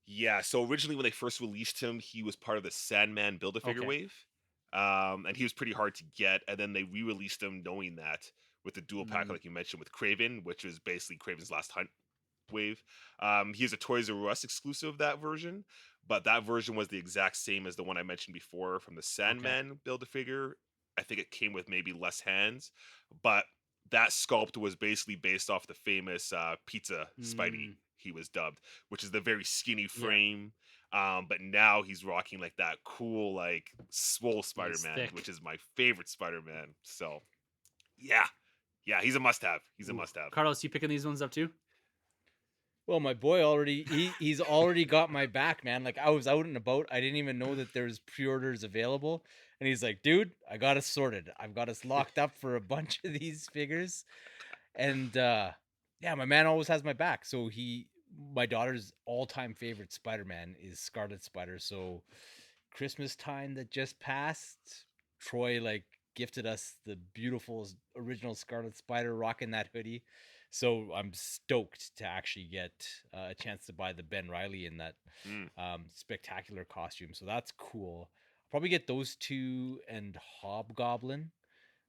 Yeah, so originally when they first released him, he was part of the Sandman Build-A-Figure Okay. wave. And he was pretty hard to get, and then they re-released him knowing that with the dual pack, Mm. like you mentioned, with Craven, which was basically Craven's last hunt wave. He is a Toys R Us exclusive, that version, but that version was the exact same as the one I mentioned before from the Sandman Build-A-Figure. I think it came with maybe less hands, but that sculpt was basically based off the famous Pizza Spidey, Mm. he was dubbed, which is the very skinny Yeah. frame. But now he's rocking like that cool, like swole He's Spider-Man, thick. which is my favorite Spider-Man. So yeah, yeah, he's a must-have. He's a Ooh. must-have. Carlos, you picking these ones up too? Well, my boy he's already got my back, man. Like I was out and about, I didn't even know that there's pre-orders available, and he's like, "Dude, I got us sorted. I've got us locked up for a bunch of these figures." And yeah, my man always has my back. So my daughter's all-time favorite Spider-Man is Scarlet Spider. So Christmas time that just passed, Troy like gifted us the beautiful original Scarlet Spider rocking that hoodie. So I'm stoked to actually get a chance to buy the Ben Riley in that Mm. spectacular costume. So that's cool. I'll probably get those two and Hobgoblin.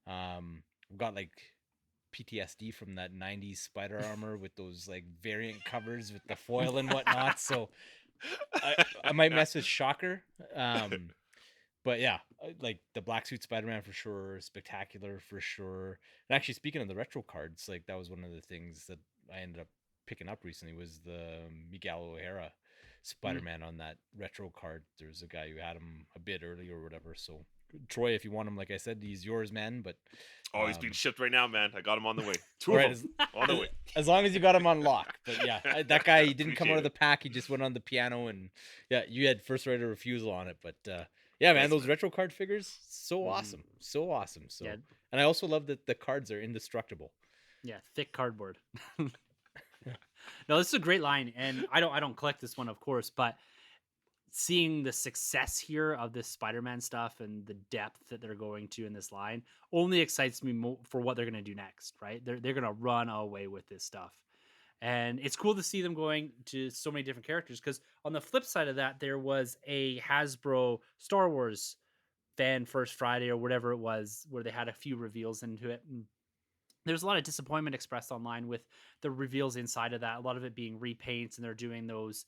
I've got like PTSD from that 90s spider armor with those like variant covers with the foil and whatnot. So I might mess with Shocker. But yeah, like the black suit Spider-Man for sure, spectacular for sure. And actually, speaking of the retro cards, like that was one of the things that I ended up picking up recently was the Miguel O'Hara Spider-Man on that retro card. There's a guy who had him a bit early or whatever. So Troy, if you want him, like I said, he's yours, man. But Oh, he's being shipped right now, man. I got him on the way. Two all of right, them on the way. as long as you got him on lock. But yeah, that guy, he didn't come out Appreciate of the it. pack. He just went on the piano, and yeah, you had first right of refusal on it. But yeah, man, Thanks, those man. retro card figures, so Mhm. awesome, so awesome. So, Yeah. and I also love that the cards are indestructible. Yeah, thick cardboard. No, this is a great line, and I don't collect this one, of course, but seeing the success here of this Spider-Man stuff and the depth that they're going to in this line only excites me for what they're going to do next, right? They're going to run away with this stuff. And it's cool to see them going to so many different characters, because on the flip side of that, there was a Hasbro Star Wars Fan First Friday or whatever it was, where they had a few reveals into it. And there's a lot of disappointment expressed online with the reveals inside of that. A lot of it being repaints, and they're doing those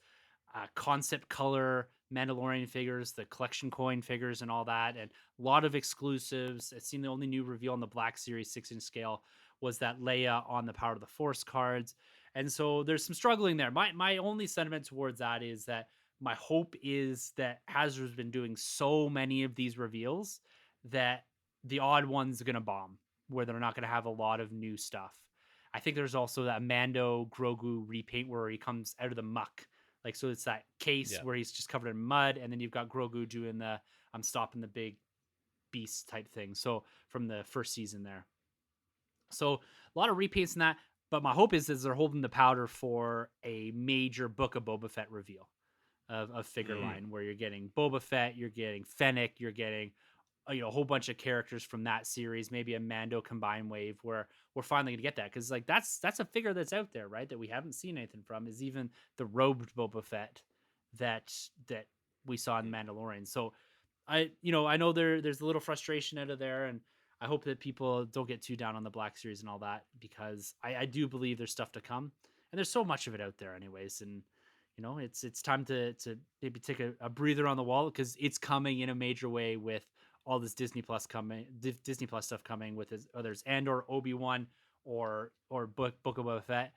concept color Mandalorian figures, the collection coin figures, and all that, and a lot of exclusives. It seemed the only new reveal on the Black Series 6-inch scale was that Leia on the Power of the Force cards, and so there's some struggling there. My only sentiment towards that is that my hope is that Hasbro's been doing so many of these reveals that the odd one's going to bomb, where they're not going to have a lot of new stuff. I think there's also that Mando Grogu repaint where he comes out of the muck. Like, so it's that case Yeah. where he's just covered in mud, and then you've got Grogu doing the I'm stopping the big beast type thing. So from the first season there. So a lot of repaints in that. But my hope is they're holding the powder for a major Book of Boba Fett reveal of figure Mm. line where you're getting Boba Fett, you're getting Fennec, you're getting a whole bunch of characters from that series, maybe a Mando combined wave where we're finally gonna get that because like that's a figure that's out there, right? That we haven't seen anything from is even the robed Boba Fett that we saw in Mandalorian. So I know there's a little frustration out of there, and I hope that people don't get too down on the Black Series and all that because I do believe there's stuff to come, and there's so much of it out there, anyways. And it's time to maybe take a breather on the wall because it's coming in a major way with all this Disney Plus coming, Disney Plus stuff coming with others, and or Obi-Wan or Book of Boba Fett.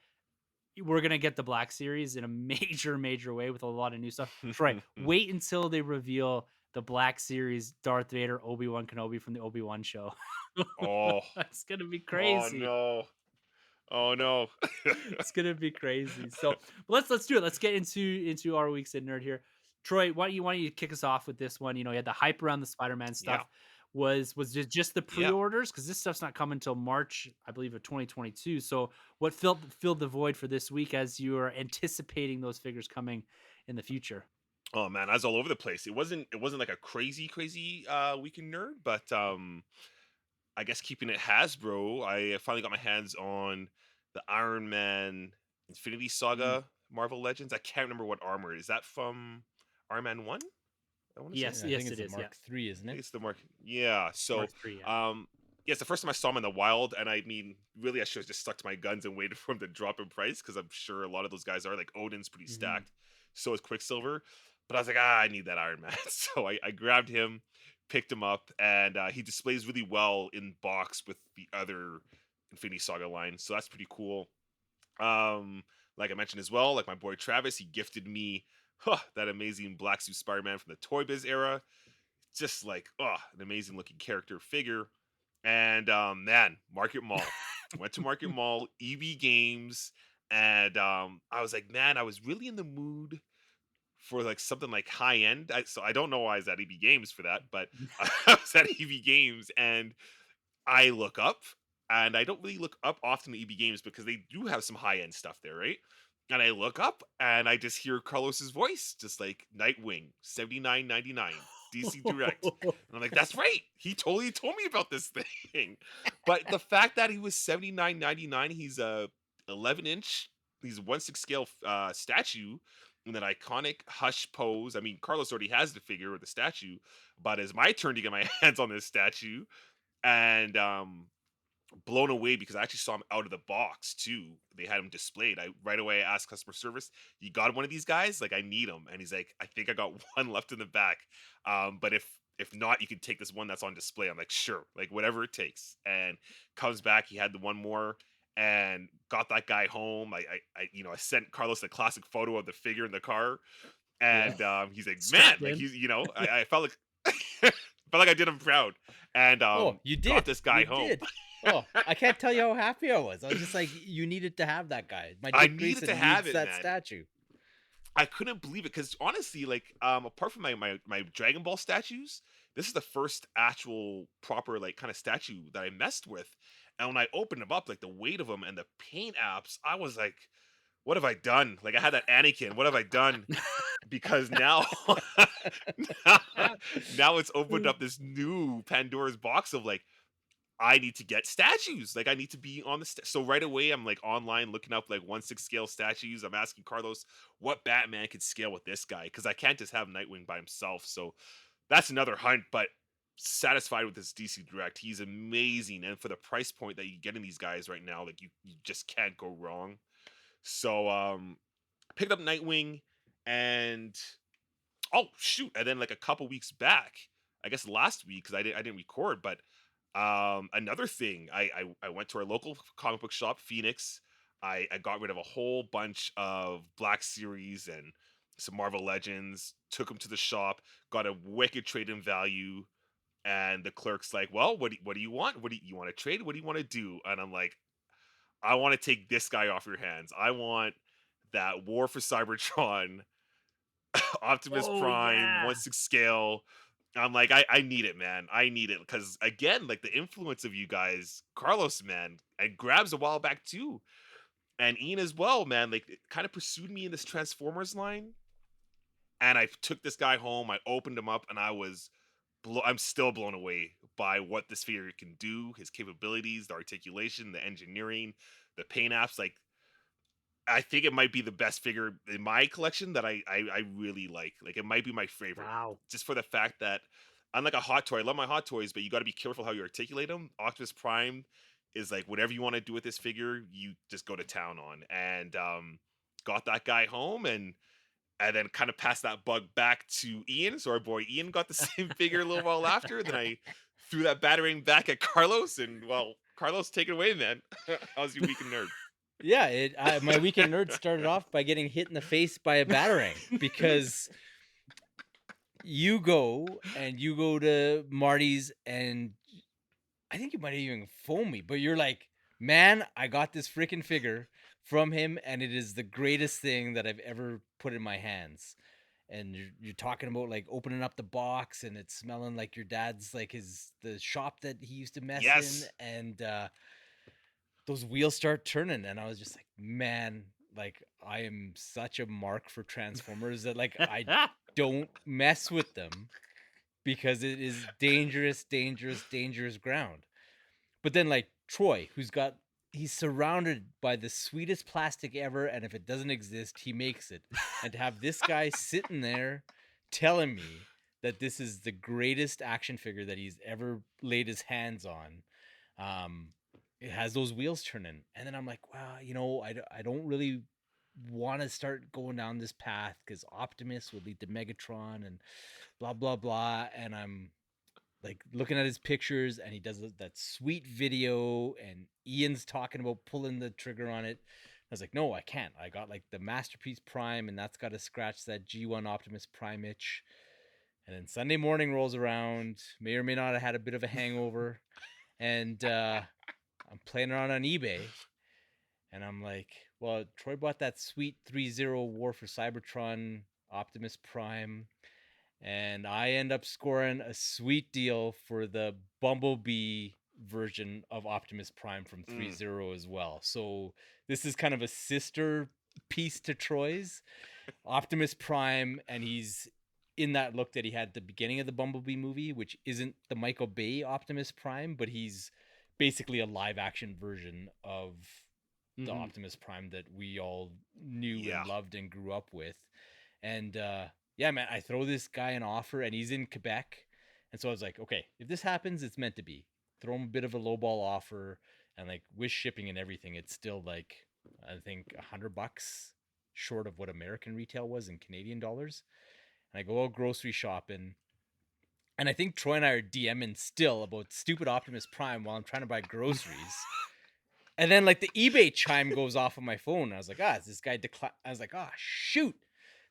We're gonna get the Black Series in a major way with a lot of new stuff. Troy, wait until they reveal the Black Series Darth Vader Obi-Wan Kenobi from the Obi-Wan show. Oh, That's gonna be oh crazy. no, oh no. It's gonna be crazy. So let's do it. Let's get into our week's in nerd here. Troy, why don't you kick us off with this one? You had the hype around the Spider-Man Yeah, stuff. Was it just the yeah. pre-orders? Because this stuff's not coming until March, I believe, of 2022. So what filled the void for this week as you are anticipating those figures coming in the future? Oh man, I was all over the place. It wasn't like a crazy weekend nerd, but I guess keeping it Hasbro, I finally got my hands on the Iron Man Infinity Mm. Saga Marvel Legends. I can't remember what armor is that from. Iron Man 1, I want to say. Yes, Yeah, I think yes, it's it the is. Yeah, Mark III, isn't I it? think it's the mark. Yeah. So, Mark III. Yeah. yeah, it's the first time I saw him in the wild, and I mean, really, I should have just stuck to my guns and waited for him to drop in price because I'm sure a lot of those guys are like Odin's pretty Mhm. stacked. So is Quicksilver, but I was like, I need that Iron Man, so I grabbed him, picked him up, and he displays really well in box with the other Infinity Saga line, so that's pretty cool. Um, like I mentioned as well, like my boy Travis, he gifted me that amazing black suit Spider-Man from the Toy Biz era, just like an amazing looking character figure. And man, Market Mall. Went to Market Mall, EB Games, and I was like, man, I was really in the mood for like something like high end. So I don't know why I was at EB Games for that, but I was at EB Games and I look up, and I don't really look up often at EB Games because they do have some high end stuff there, right? And I look up and I just hear Carlos's voice, just like Nightwing, 79.99, DC Direct. And I'm like, that's right. He totally told me about this thing. But the fact that he was 79.99, he's a 11-inch, he's a 1/6 scale statue in that iconic hush pose. I mean, Carlos already has the figure or the statue, but it's my turn to get my hands on this statue. And blown away because I actually saw him out of the box too. They had him displayed. I right away asked customer service, "You got one of these guys? Like I need them." And he's like, "I think I got one left in the back. But if not, you can take this one that's on display." I'm like, "Sure, like whatever it takes." And comes back, he had the one more and got that guy home. I sent Carlos a classic photo of the figure in the car, Yeah. and he's like, "Man, Strapped like in. he's I felt like felt like I did him proud." And Oh, you got did. this guy You home. did. Oh, I can't tell you how happy I was. I was just like, you needed to have that guy. My I Dick needed Grayson to have needs it, that man. statue. I couldn't believe it because honestly, like, apart from my Dragon Ball statues, this is the first actual proper like kind of statue that I messed with. And when I opened them up, like the weight of them and the paint apps, I was like, "What have I done?" Like I had that Anakin. What have I done? Because now, now, now it's opened up this new Pandora's box of like I need to get statues. Like I need to be on the so right away I'm like online looking up like 1/6 scale statues. I'm asking Carlos what Batman could scale with this guy because I can't just have Nightwing by himself. So that's another hunt, but satisfied with this DC Direct. He's amazing, and for the price point that you get in these guys right now, like you just can't go wrong. So picked up Nightwing, and oh shoot, and then like a couple weeks back, I guess last week because I didn't record, but another thing, I went to our local comic book shop, Phoenix. I got rid of a whole bunch of Black Series and some Marvel Legends. Took them to the shop, got a wicked trade in value, and the clerk's like, "Well, what do you want? What do you want to trade? What do you want to do?" And I'm like, "I want to take this guy off your hands. I want that War for Cybertron, Optimus Oh Prime, yeah. 1/6 scale." I'm like, I need it, man. I need it because again, like the influence of you guys, Carlos, man, and Grabs a while back too, and Ian as well, man. Like, it kind of pursued me in this Transformers line, and I took this guy home. I opened him up, and I'm still blown away by what this figure can do, his capabilities, the articulation, the engineering, the paint apps. Like, I think it might be the best figure in my collection that I really like. Like, it might be my favorite, Wow. just for the fact that unlike a hot toy, I love my hot toys, but you got to be careful how you articulate them. Optimus Prime is like whatever you want to do with this figure, you just go to town on. And got that guy home, and then kind of passed that bug back to Ian. So our boy Ian got the same figure a little while after. Then I threw that battering back at Carlos, and well, Carlos, take it away, man. How's your weekend nerd? Yeah, my weekend nerd started off by getting hit in the face by a batarang because you go to Marty's, and I think you might have even phoned me, but you're like, man, I got this freaking figure from him, and it is the greatest thing that I've ever put in my hands. And you're talking about like opening up the box, and it's smelling like your dad's, like the shop that he used to mess Yes. in, and those wheels start turning, and I was just like, man, like I am such a mark for Transformers that like I don't mess with them because it is dangerous, dangerous, dangerous ground. But then like Troy, he's surrounded by the sweetest plastic ever, and if it doesn't exist, he makes it. And to have this guy sitting there telling me that this is the greatest action figure that he's ever laid his hands on, it has those wheels turning. And then I'm like, wow, I don't really want to start going down this path because Optimus would lead to Megatron and blah blah blah. And I'm like looking at his pictures, and he does that sweet video, and Ian's talking about pulling the trigger on it. I was like, no, I can't. I got like the Masterpiece Prime, and that's got to scratch that G1 Optimus Prime itch. And then Sunday morning rolls around, may or may not have had a bit of a hangover, and I'm playing around on eBay, and I'm like, well, Troy bought that sweet 3-0 War for Cybertron Optimus Prime, and I end up scoring a sweet deal for the Bumblebee version of Optimus Prime from 3-0 as well. So this is kind of a sister piece to Troy's Optimus Prime, and he's in that look that he had at the beginning of the Bumblebee movie, which isn't the Michael Bay Optimus Prime, but he's basically a live action version of the Optimus Prime that we all knew and loved and grew up with. And yeah, man, I throw this guy an offer, and he's in Quebec. And so I was like, okay, if this happens, it's meant to be. Throw him a bit of a lowball offer, and like with shipping and everything, it's still like, I think $100 short of what American retail was in Canadian dollars. And I go out grocery shopping, and I think Troy and I are DMing still about stupid Optimus Prime while I'm trying to buy groceries. And then like the eBay chime goes off on my phone. I was like, is this guy I was like, shoot,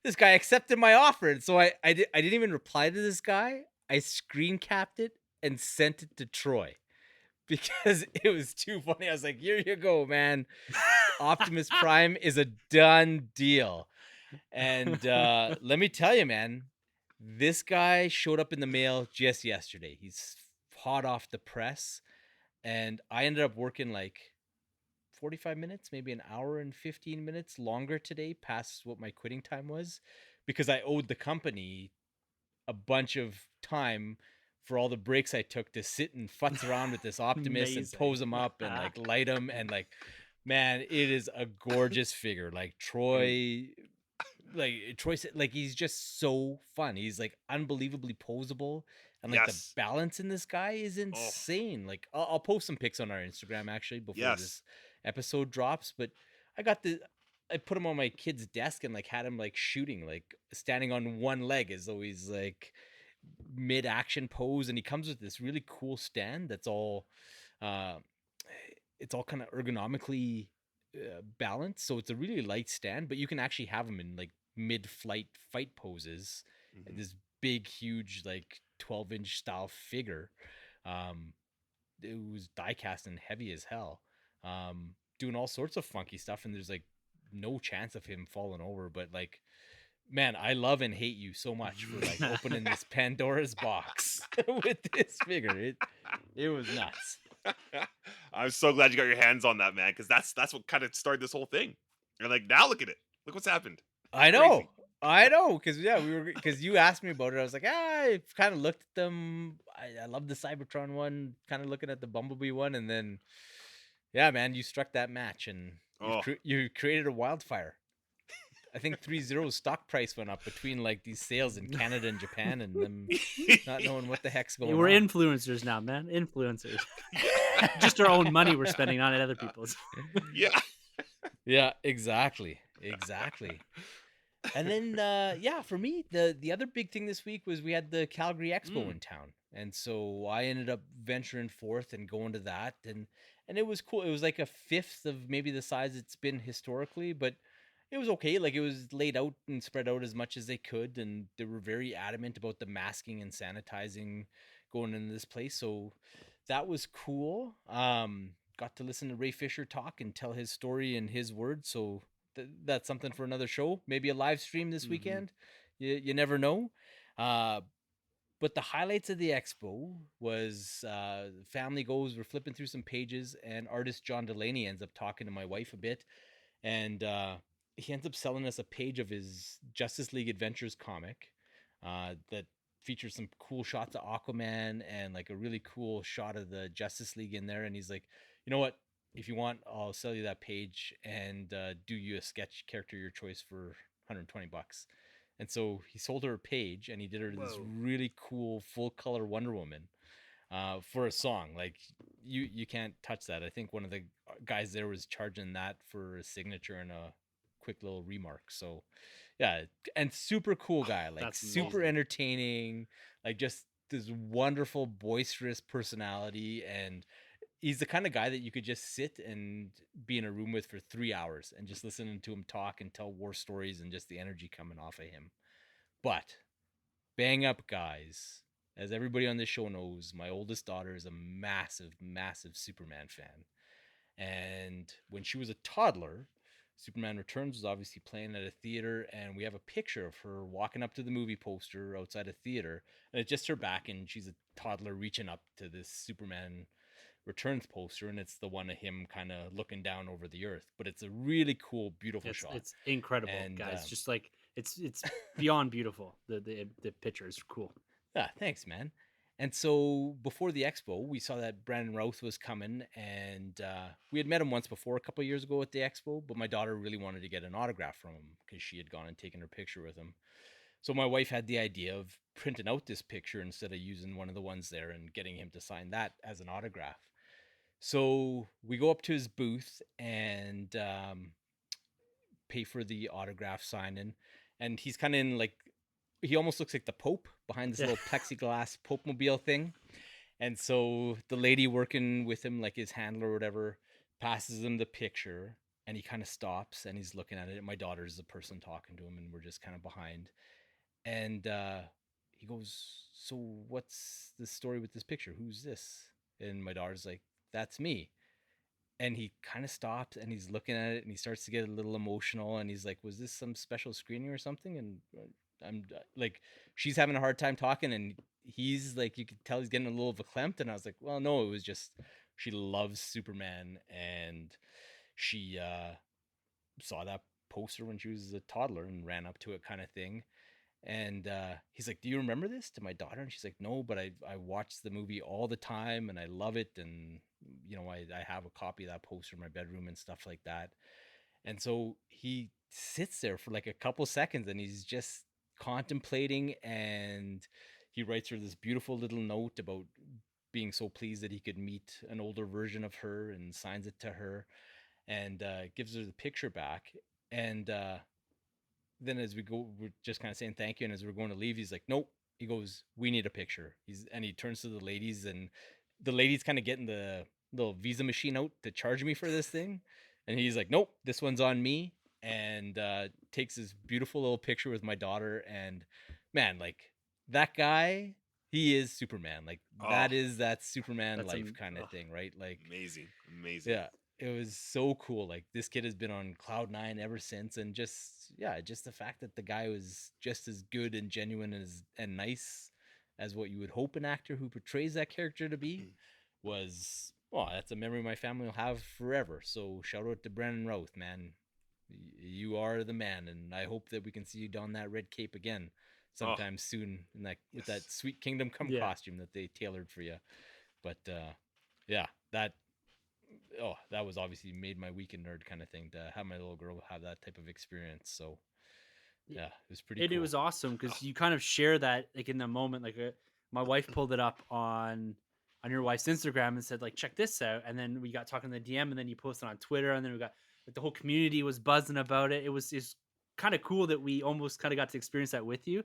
this guy accepted my offer. And so I didn't even reply to this guy. I screen capped it and sent it to Troy because it was too funny. I was like, here you go, man. Optimus Prime is a done deal. And let me tell you, man, this guy showed up in the mail just yesterday. He's hot off the press. And I ended up working like 45 minutes, maybe an hour and 15 minutes longer today, past what my quitting time was, because I owed the company a bunch of time for all the breaks I took to sit and futz around with this Optimus and pose him up and like light him. And like, man, it is a gorgeous figure. Like Troy said, like, he's just so fun. He's like unbelievably posable. And like the balance in this guy is insane. Like I'll post some pics on our Instagram actually before this episode drops. But I put him on my kid's desk and like had him like shooting, like standing on one leg as though he's like mid-action pose. And he comes with this really cool stand that's all it's all kind of ergonomically balanced. So it's a really light stand, but you can actually have him in like mid-flight fight poses. This big, huge, like 12-inch style figure. It was die cast and heavy as hell. Doing all sorts of funky stuff, and there's like no chance of him falling over. But like Man, I love and hate you so much for like opening this Pandora's box with this figure. It was nuts. I'm so glad you got your hands on that, man, because that's what kind of started this whole thing. And like now, look at it. Look what's happened. I Crazy. know, because because you asked me about it. I was like, I kind of looked at them. I love the Cybertron one, kind of looking at the Bumblebee one, and then, yeah, man, you struck that match, and Oh, you created a wildfire. I think 3.0's stock price went up between like these sales in Canada and Japan, and them not knowing what the heck's going We're on. influencers now, man. Influencers. Just our own money we're spending on it, other people's. yeah. Yeah, exactly. And then, yeah, for me, the other big thing this week was we had the Calgary Expo in town, and so I ended up venturing forth and going to that, and it was cool. It was like a fifth of maybe the size it's been historically, but it was okay. Like it was laid out and spread out as much as they could, and they were very adamant about the masking and sanitizing going into this place. So that was cool. Got to listen to Ray Fisher talk and tell his story in his words. So that's something for another show. Maybe a live stream this weekend. You never know. Uh, but the highlights of the expo was family goes. We're flipping through some pages, and artist John Delaney ends up talking to my wife a bit, and he ends up selling us a page of his Justice League Adventures comic that features some cool shots of Aquaman and like a really cool shot of the Justice League in there. And he's like, you know what? If you want, I'll sell you that page and do you a sketch character of your choice for $120. And so he sold her a page, and he did her this really cool full color Wonder Woman for a song. Like you can't touch that. I think one of the guys there was charging that for a signature and a quick little remark. So yeah, and super cool guy, like That's super amazing. entertaining, like just this wonderful boisterous personality. And he's the kind of guy that you could just sit and be in a room with for 3 hours and just listening to him talk and tell war stories and just the energy coming off of him. But bang up, guys. As everybody on this show knows, my oldest daughter is a massive Superman fan. And when she was a toddler, Superman Returns was obviously playing at a theater, and we have a picture of her walking up to the movie poster outside a theater, and it's just her back, and she's a toddler reaching up to this Superman Returns poster, and it's the one of him kind of looking down over the earth. But it's a really cool, beautiful shot. It's incredible, And, guys. Just like it's beyond beautiful. The picture is cool. Yeah, thanks, man. And so before the expo, we saw that Brandon Routh was coming, and we had met him once before a couple of years ago at the expo, but my daughter really wanted to get an autograph from him because she had gone and taken her picture with him. So my wife had the idea of printing out this picture instead of using one of the ones there and getting him to sign that as an autograph. So we go up to his booth and pay for the autograph signing, and he's kind of in like, he almost looks like the Pope behind this little plexiglass Pope mobile thing. And so the lady working with him, like his handler or whatever, passes him the picture, and he kind of stops and he's looking at it. And my daughter's the person talking to him, and we're just kind of behind. And he goes, "So what's the story with this picture? Who's this?" And my daughter's like, "That's me." And he kind of stops and he's looking at it, and he starts to get a little emotional, and he's like, "Was this some special screening or something?" And I'm like, she's having a hard time talking, and he's like, you could tell he's getting a little verklempt. And I was like, well, no, it was just she loves Superman, and she saw that poster when she was a toddler and ran up to it, kind of thing. And he's like, "Do you remember this?" To my daughter, and she's like, "No, but I watch the movie all the time and I love it, and I have a copy of that poster in my bedroom and stuff like that." And so he sits there for like a couple seconds, and he's just contemplating, and he writes her this beautiful little note about being so pleased that he could meet an older version of her, and signs it to her, and gives her the picture back. And then as we go, we're just kind of saying thank you. And as we're going to leave, he's like, "Nope." He goes, "We need a picture." And he turns to the ladies, and the ladies kind of getting the little Visa machine out to charge me for this thing. And he's like, "Nope, this one's on me." And takes this beautiful little picture with my daughter. And man, like that guy, he is Superman. Like that is that Superman life kind of thing, right? Like amazing. yeah. it was so cool. Like this kid has been on cloud nine ever since, and just the fact that the guy was just as good and genuine and nice as what you would hope an actor who portrays that character to be was, well, that's a memory my family will have forever. So shout out to Brandon Routh, man. You are the man, and I hope that we can see you don that red cape again sometime soon in that with that Sweet Kingdom Come Yeah. costume that they tailored for you. But yeah, that was obviously made my weekend nerd kind of thing to have my little girl have that type of experience. So yeah, it was pretty And cool. it was awesome because you kind of share that like in the moment. Like my wife pulled it up on your wife's Instagram and said like, check this out. And then we got talking in the DM, and then you posted on Twitter, and then we got like the whole community was buzzing about it. It's kind of cool that we almost kind of got to experience that with you.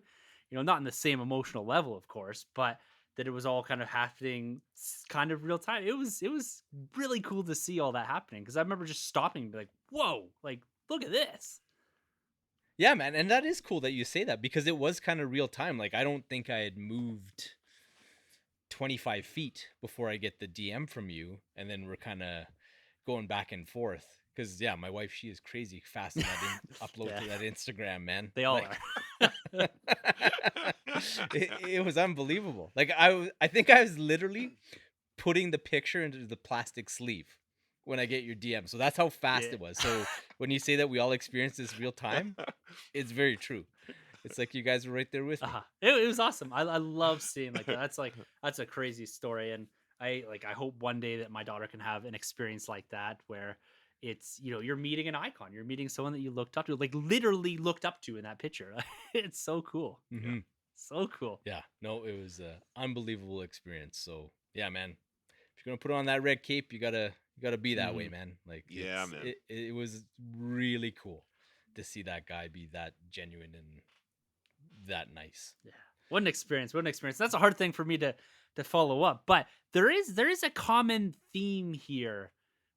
You know, not in the same emotional level, of course, but that it was all kind of happening kind of real time. It was really cool to see all that happening because I remember just stopping and be like, whoa, like look at this. Yeah, man, and that is cool that you say that because it was kind of real time. Like I don't think I had moved 25 feet before I get the DM from you, and then we're kind of going back and forth. Because yeah, my wife, she is crazy fast in that upload to that Instagram, man. They all are. it was unbelievable. Like I think I was literally putting the picture into the plastic sleeve when I get your DM. So that's how fast it was. So when you say that we all experienced this real time, it's very true. It's like you guys were right there with me. It was awesome. I love seeing like that. That's a crazy story, and I hope one day that my daughter can have an experience like that where it's, you know, you're meeting an icon, you're meeting someone that you looked up to, like literally looked up to in that picture. It's so cool. Mm-hmm. So cool. Yeah, no, it was an unbelievable experience. So yeah, man, if you're gonna put on that red cape, you gotta be that way, man. Like Yeah, man. It was really cool to see that guy be that genuine and that nice. Yeah. What an experience. What an experience. That's a hard thing for me to follow up. But there is a common theme here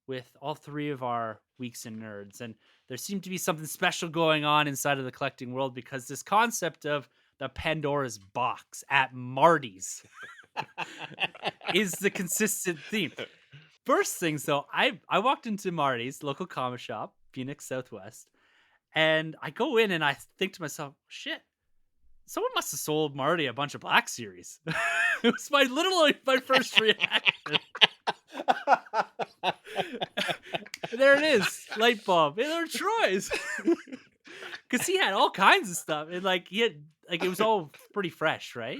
with all three of our Weeks in Nerds. And there seemed to be something special going on inside of the collecting world because this concept of the Pandora's box at Marty's is the consistent theme. First things though, I walked into Marty's, local comic shop, Phoenix Southwest, and I go in and I think to myself, shit, someone must have sold Marty a bunch of Black Series. It was literally my first reaction. There it is, light bulb. They're Troy's, because he had all kinds of stuff, and like he had like it was all pretty fresh, right?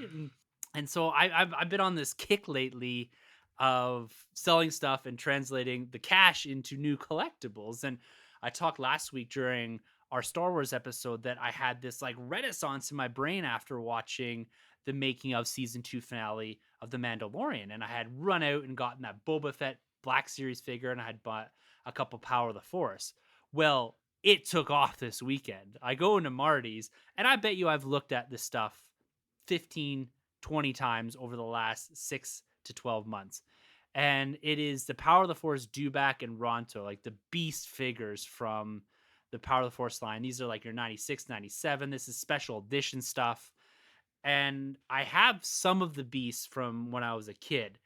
And so I've been on this kick lately of selling stuff and translating the cash into new collectibles. And I talked last week during our Star Wars episode that I had this like renaissance in my brain after watching the making of season 2 finale of The Mandalorian. And I had run out and gotten that Boba Fett Black Series figure, and I had bought a couple Power of the Force. Well, it took off this weekend. I go into Marty's, and I bet you I've looked at this stuff 15, 20 times over the last 6 to 12 months. And it is the Power of the Force Dewback and Ronto, like the beast figures from the Power of the Force line. These are like your 96, 97. This is special edition stuff. And I have some of the beasts from when I was a kid.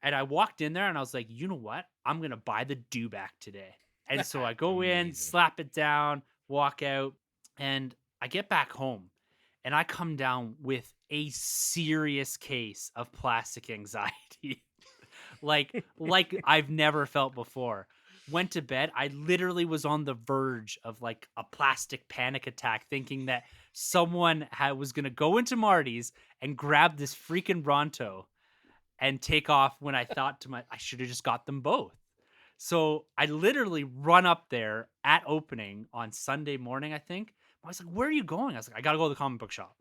And I walked in there and I was like, you know what? I'm going to buy the Dewback today. And so I go in, slap it down, walk out, and I get back home. And I come down with a serious case of plastic anxiety. like I've never felt before. Went to bed. I literally was on the verge of like a plastic panic attack, thinking that someone was going to go into Marty's and grab this freaking Ronto and take off, when I thought I should have just got them both. So I literally run up there at opening on Sunday morning, I think. I was like, where are you going? I was like, I got to go to the comic book shop.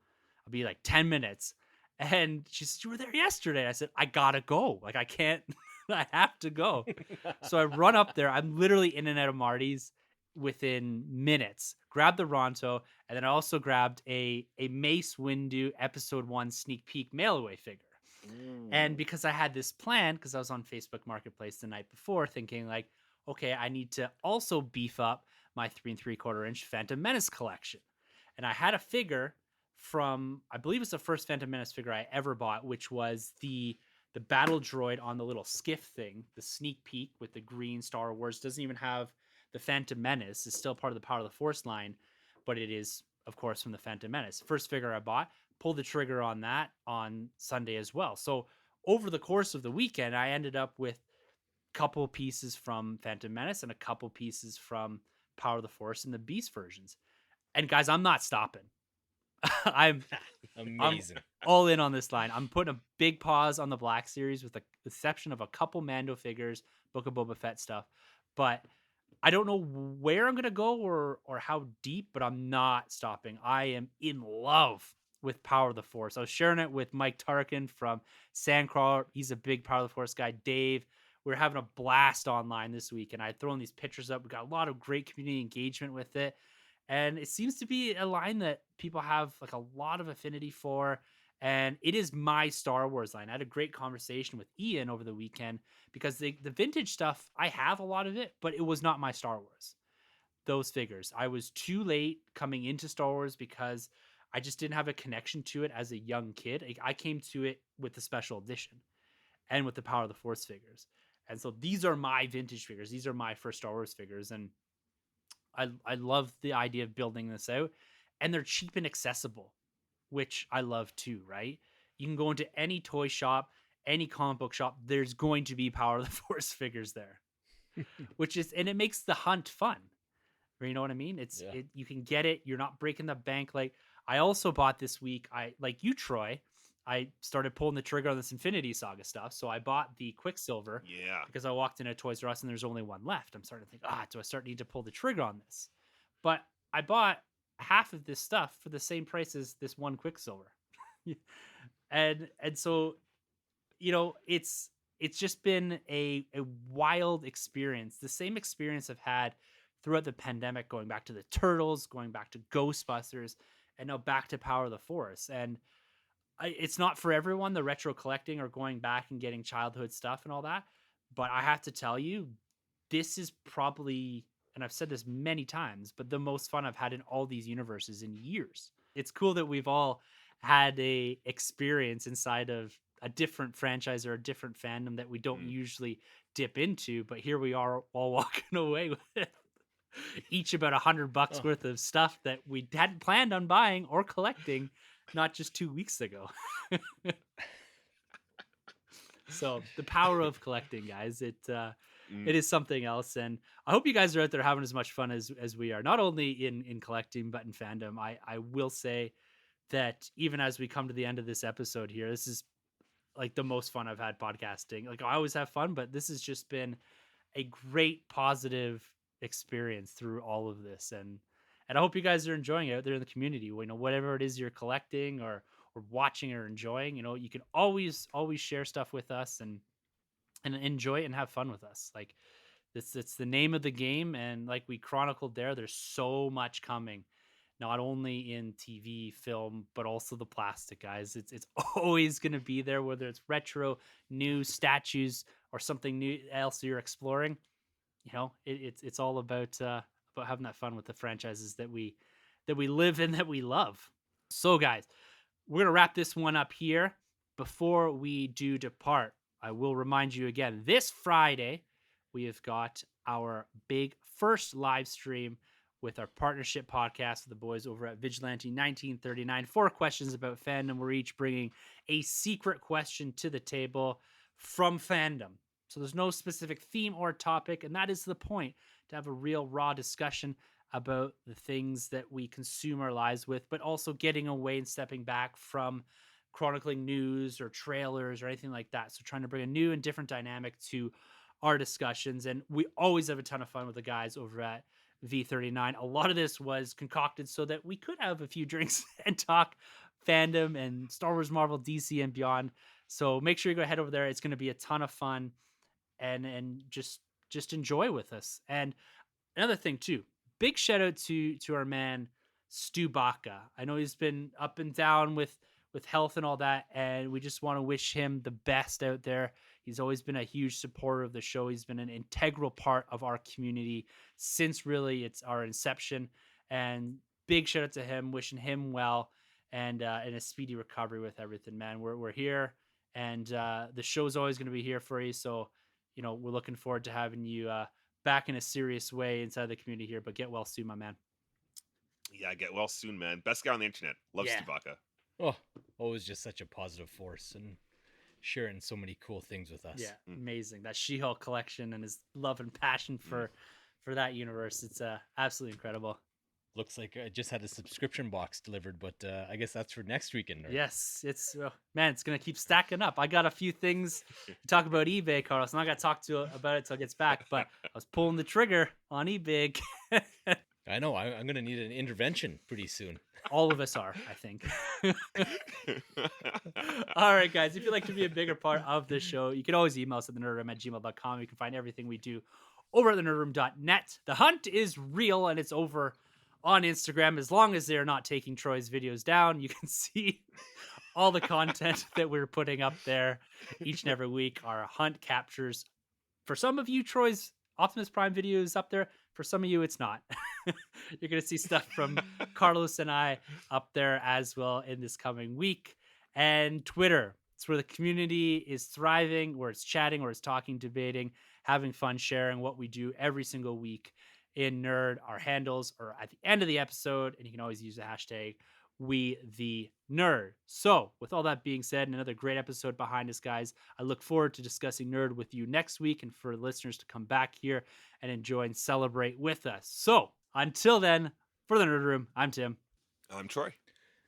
I'll be like 10 minutes. And she said, you were there yesterday. I said, I got to go. Like, I can't, I have to go. So I run up there. I'm literally in and out of Marty's within minutes. Grabbed the Ronto. And then I also grabbed a Mace Windu episode 1 sneak peek mail away figure. And because I had this plan, because I was on Facebook Marketplace the night before, thinking like, okay, I need to also beef up my 3 3/4 inch Phantom Menace collection. And I had a figure from, I believe it's the first Phantom Menace figure I ever bought, which was the the battle droid on the little skiff thing, the sneak peek with the green Star Wars, doesn't even have the Phantom Menace. It's still part of the Power of the Force line, but it is, of course, from the Phantom Menace. First figure I bought, pulled the trigger on that on Sunday as well. So over the course of the weekend, I ended up with a couple pieces from Phantom Menace and a couple pieces from Power of the Force in the Beast versions. And guys, I'm not stopping. I'm Amazing. all in on this line. I'm putting a big pause on the Black Series with the exception of a couple Mando figures, Book of Boba Fett stuff. But I don't know where I'm gonna go or how deep, but I'm not stopping. I am in love with Power of the Force. I was sharing it with Mike Tarkin from Sandcrawler. He's a big Power of the Force guy. Dave, we're having a blast online this week, and I thrown these pictures up. We got a lot of great community engagement with it. And it seems to be a line that people have like a lot of affinity for. And it is my Star Wars line. I had a great conversation with Ian over the weekend because the vintage stuff, I have a lot of it, but it was not my Star Wars. Those figures. I was too late coming into Star Wars because I just didn't have a connection to it as a young kid. I came to it with the special edition and with the Power of the Force figures. And so these are my vintage figures. These are my first Star Wars figures. And I love the idea of building this out, and they're cheap and accessible, which I love too, right? You can go into any toy shop, any comic book shop, there's going to be Power of the Force figures there. And it makes the hunt fun. You know what I mean? You can get it, you're not breaking the bank. Like I also bought this week, like you, Troy, I started pulling the trigger on this Infinity Saga stuff. So I bought the Quicksilver because I walked into Toys R Us and there's only one left. I'm starting to think, do I need to pull the trigger on this? But I bought half of this stuff for the same price as this one Quicksilver. and so, it's just been a wild experience. The same experience I've had throughout the pandemic, going back to the Turtles, going back to Ghostbusters, and now back to Power of the Force. And it's not for everyone, the retro collecting or going back and getting childhood stuff and all that. But I have to tell you, this is probably, and I've said this many times, but the most fun I've had in all these universes in years. It's cool that we've all had a experience inside of a different franchise or a different fandom that we don't usually dip into. But here we are all walking away with each about $100 worth of stuff that we hadn't planned on buying or collecting not just 2 weeks ago. So the power of collecting, guys, it is something else. And I hope you guys are out there having as much fun as we are, not only in collecting, but in fandom. I will say that even as we come to the end of this episode here, this is like the most fun I've had podcasting. Like I always have fun, but this has just been a great positive experience through all of this. And I hope you guys are enjoying it out there in the community. Whatever it is you're collecting or watching or enjoying, you can always share stuff with us and enjoy it and have fun with us. Like it's the name of the game. And like we chronicled there's so much coming, not only in TV, film, but also the plastic, guys. It's always going to be there, whether it's retro, new statues, or something new else you're exploring. It's all about having that fun with the franchises that we live in, that we love. So, guys, we're gonna wrap this one up here. Before we do depart, I will remind you again: this Friday we have got our big first live stream with our partnership podcast with the boys over at Vigilante 1939. 4 questions about fandom. We're each bringing a secret question to the table from fandom. So there's no specific theme or topic, and that is the point, to have a real raw discussion about the things that we consume our lives with, but also getting away and stepping back from chronicling news or trailers or anything like that. So trying to bring a new and different dynamic to our discussions. And we always have a ton of fun with the guys over at V39. A lot of this was concocted so that we could have a few drinks and talk fandom and Star Wars, Marvel, DC, and beyond. So make sure you go head over there. It's going to be a ton of fun, and just enjoy with us. And another thing too, big shout out to our man Stu Baca. I know he's been up and down with health and all that, and we just want to wish him the best out there. He's always been a huge supporter of the show. He's been an integral part of our community since really it's our inception. And big shout out to him, wishing him well and a speedy recovery with everything, man. We're here and the show's always going to be here for you. So, we're looking forward to having you back in a serious way inside the community here. But get well soon, my man. Yeah, get well soon, man. Best guy on the internet. Love Yeah. Stubaka. Oh, always just such a positive force and sharing so many cool things with us. Yeah, amazing. That She-Hulk collection and his love and passion for that universe. It's absolutely incredible. Looks like I just had a subscription box delivered, but I guess that's for next weekend. Yes, it's it's gonna keep stacking up. I got a few things to talk about eBay, Carlos, and I got to talk to about it till it gets back. But I was pulling the trigger on eBay. I know I'm gonna need an intervention pretty soon. All of us are, I think. All right, guys. If you'd like to be a bigger part of this show, you can always email us at thenerdroom@gmail.com. You can find everything we do over at thenerdroom.net. The hunt is real, and it's over on Instagram. As long as they're not taking Troy's videos down, you can see all the content that we're putting up there each and every week. Our hunt captures. For some of you, Troy's Optimus Prime video is up there. For some of you, it's not. You're going to see stuff from Carlos and I up there as well in this coming week. And Twitter. It's where the community is thriving, where it's chatting, where it's talking, debating, having fun, sharing what we do every single week in Nerd. Our handles are at the end of the episode, and you can always use the hashtag #WeTheNerd. So, with all that being said, another great episode behind us, guys. I look forward to discussing Nerd with you next week, and for listeners to come back here and enjoy and celebrate with us. So, until then, for the Nerd Room, I'm Tim. I'm Troy.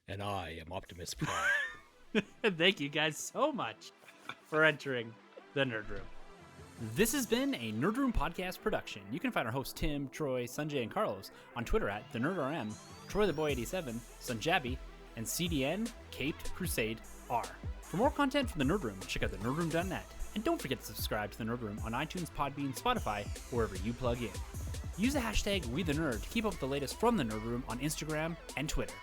And I am Optimus Prime. Thank you guys so much for entering the Nerd Room. This has been a Nerd Room podcast production. You can find our hosts Tim, Troy, Sanjay, and Carlos on Twitter at TheNerdRM, TroyTheBoy87, Sunjabi, and CDN Caped Crusade R. For more content from the Nerd Room, check out thenerdroom.net. And don't forget to subscribe to the Nerd Room on iTunes, Podbean, Spotify, or wherever you plug in. Use the hashtag #WeTheNerd to keep up with the latest from the Nerd Room on Instagram and Twitter.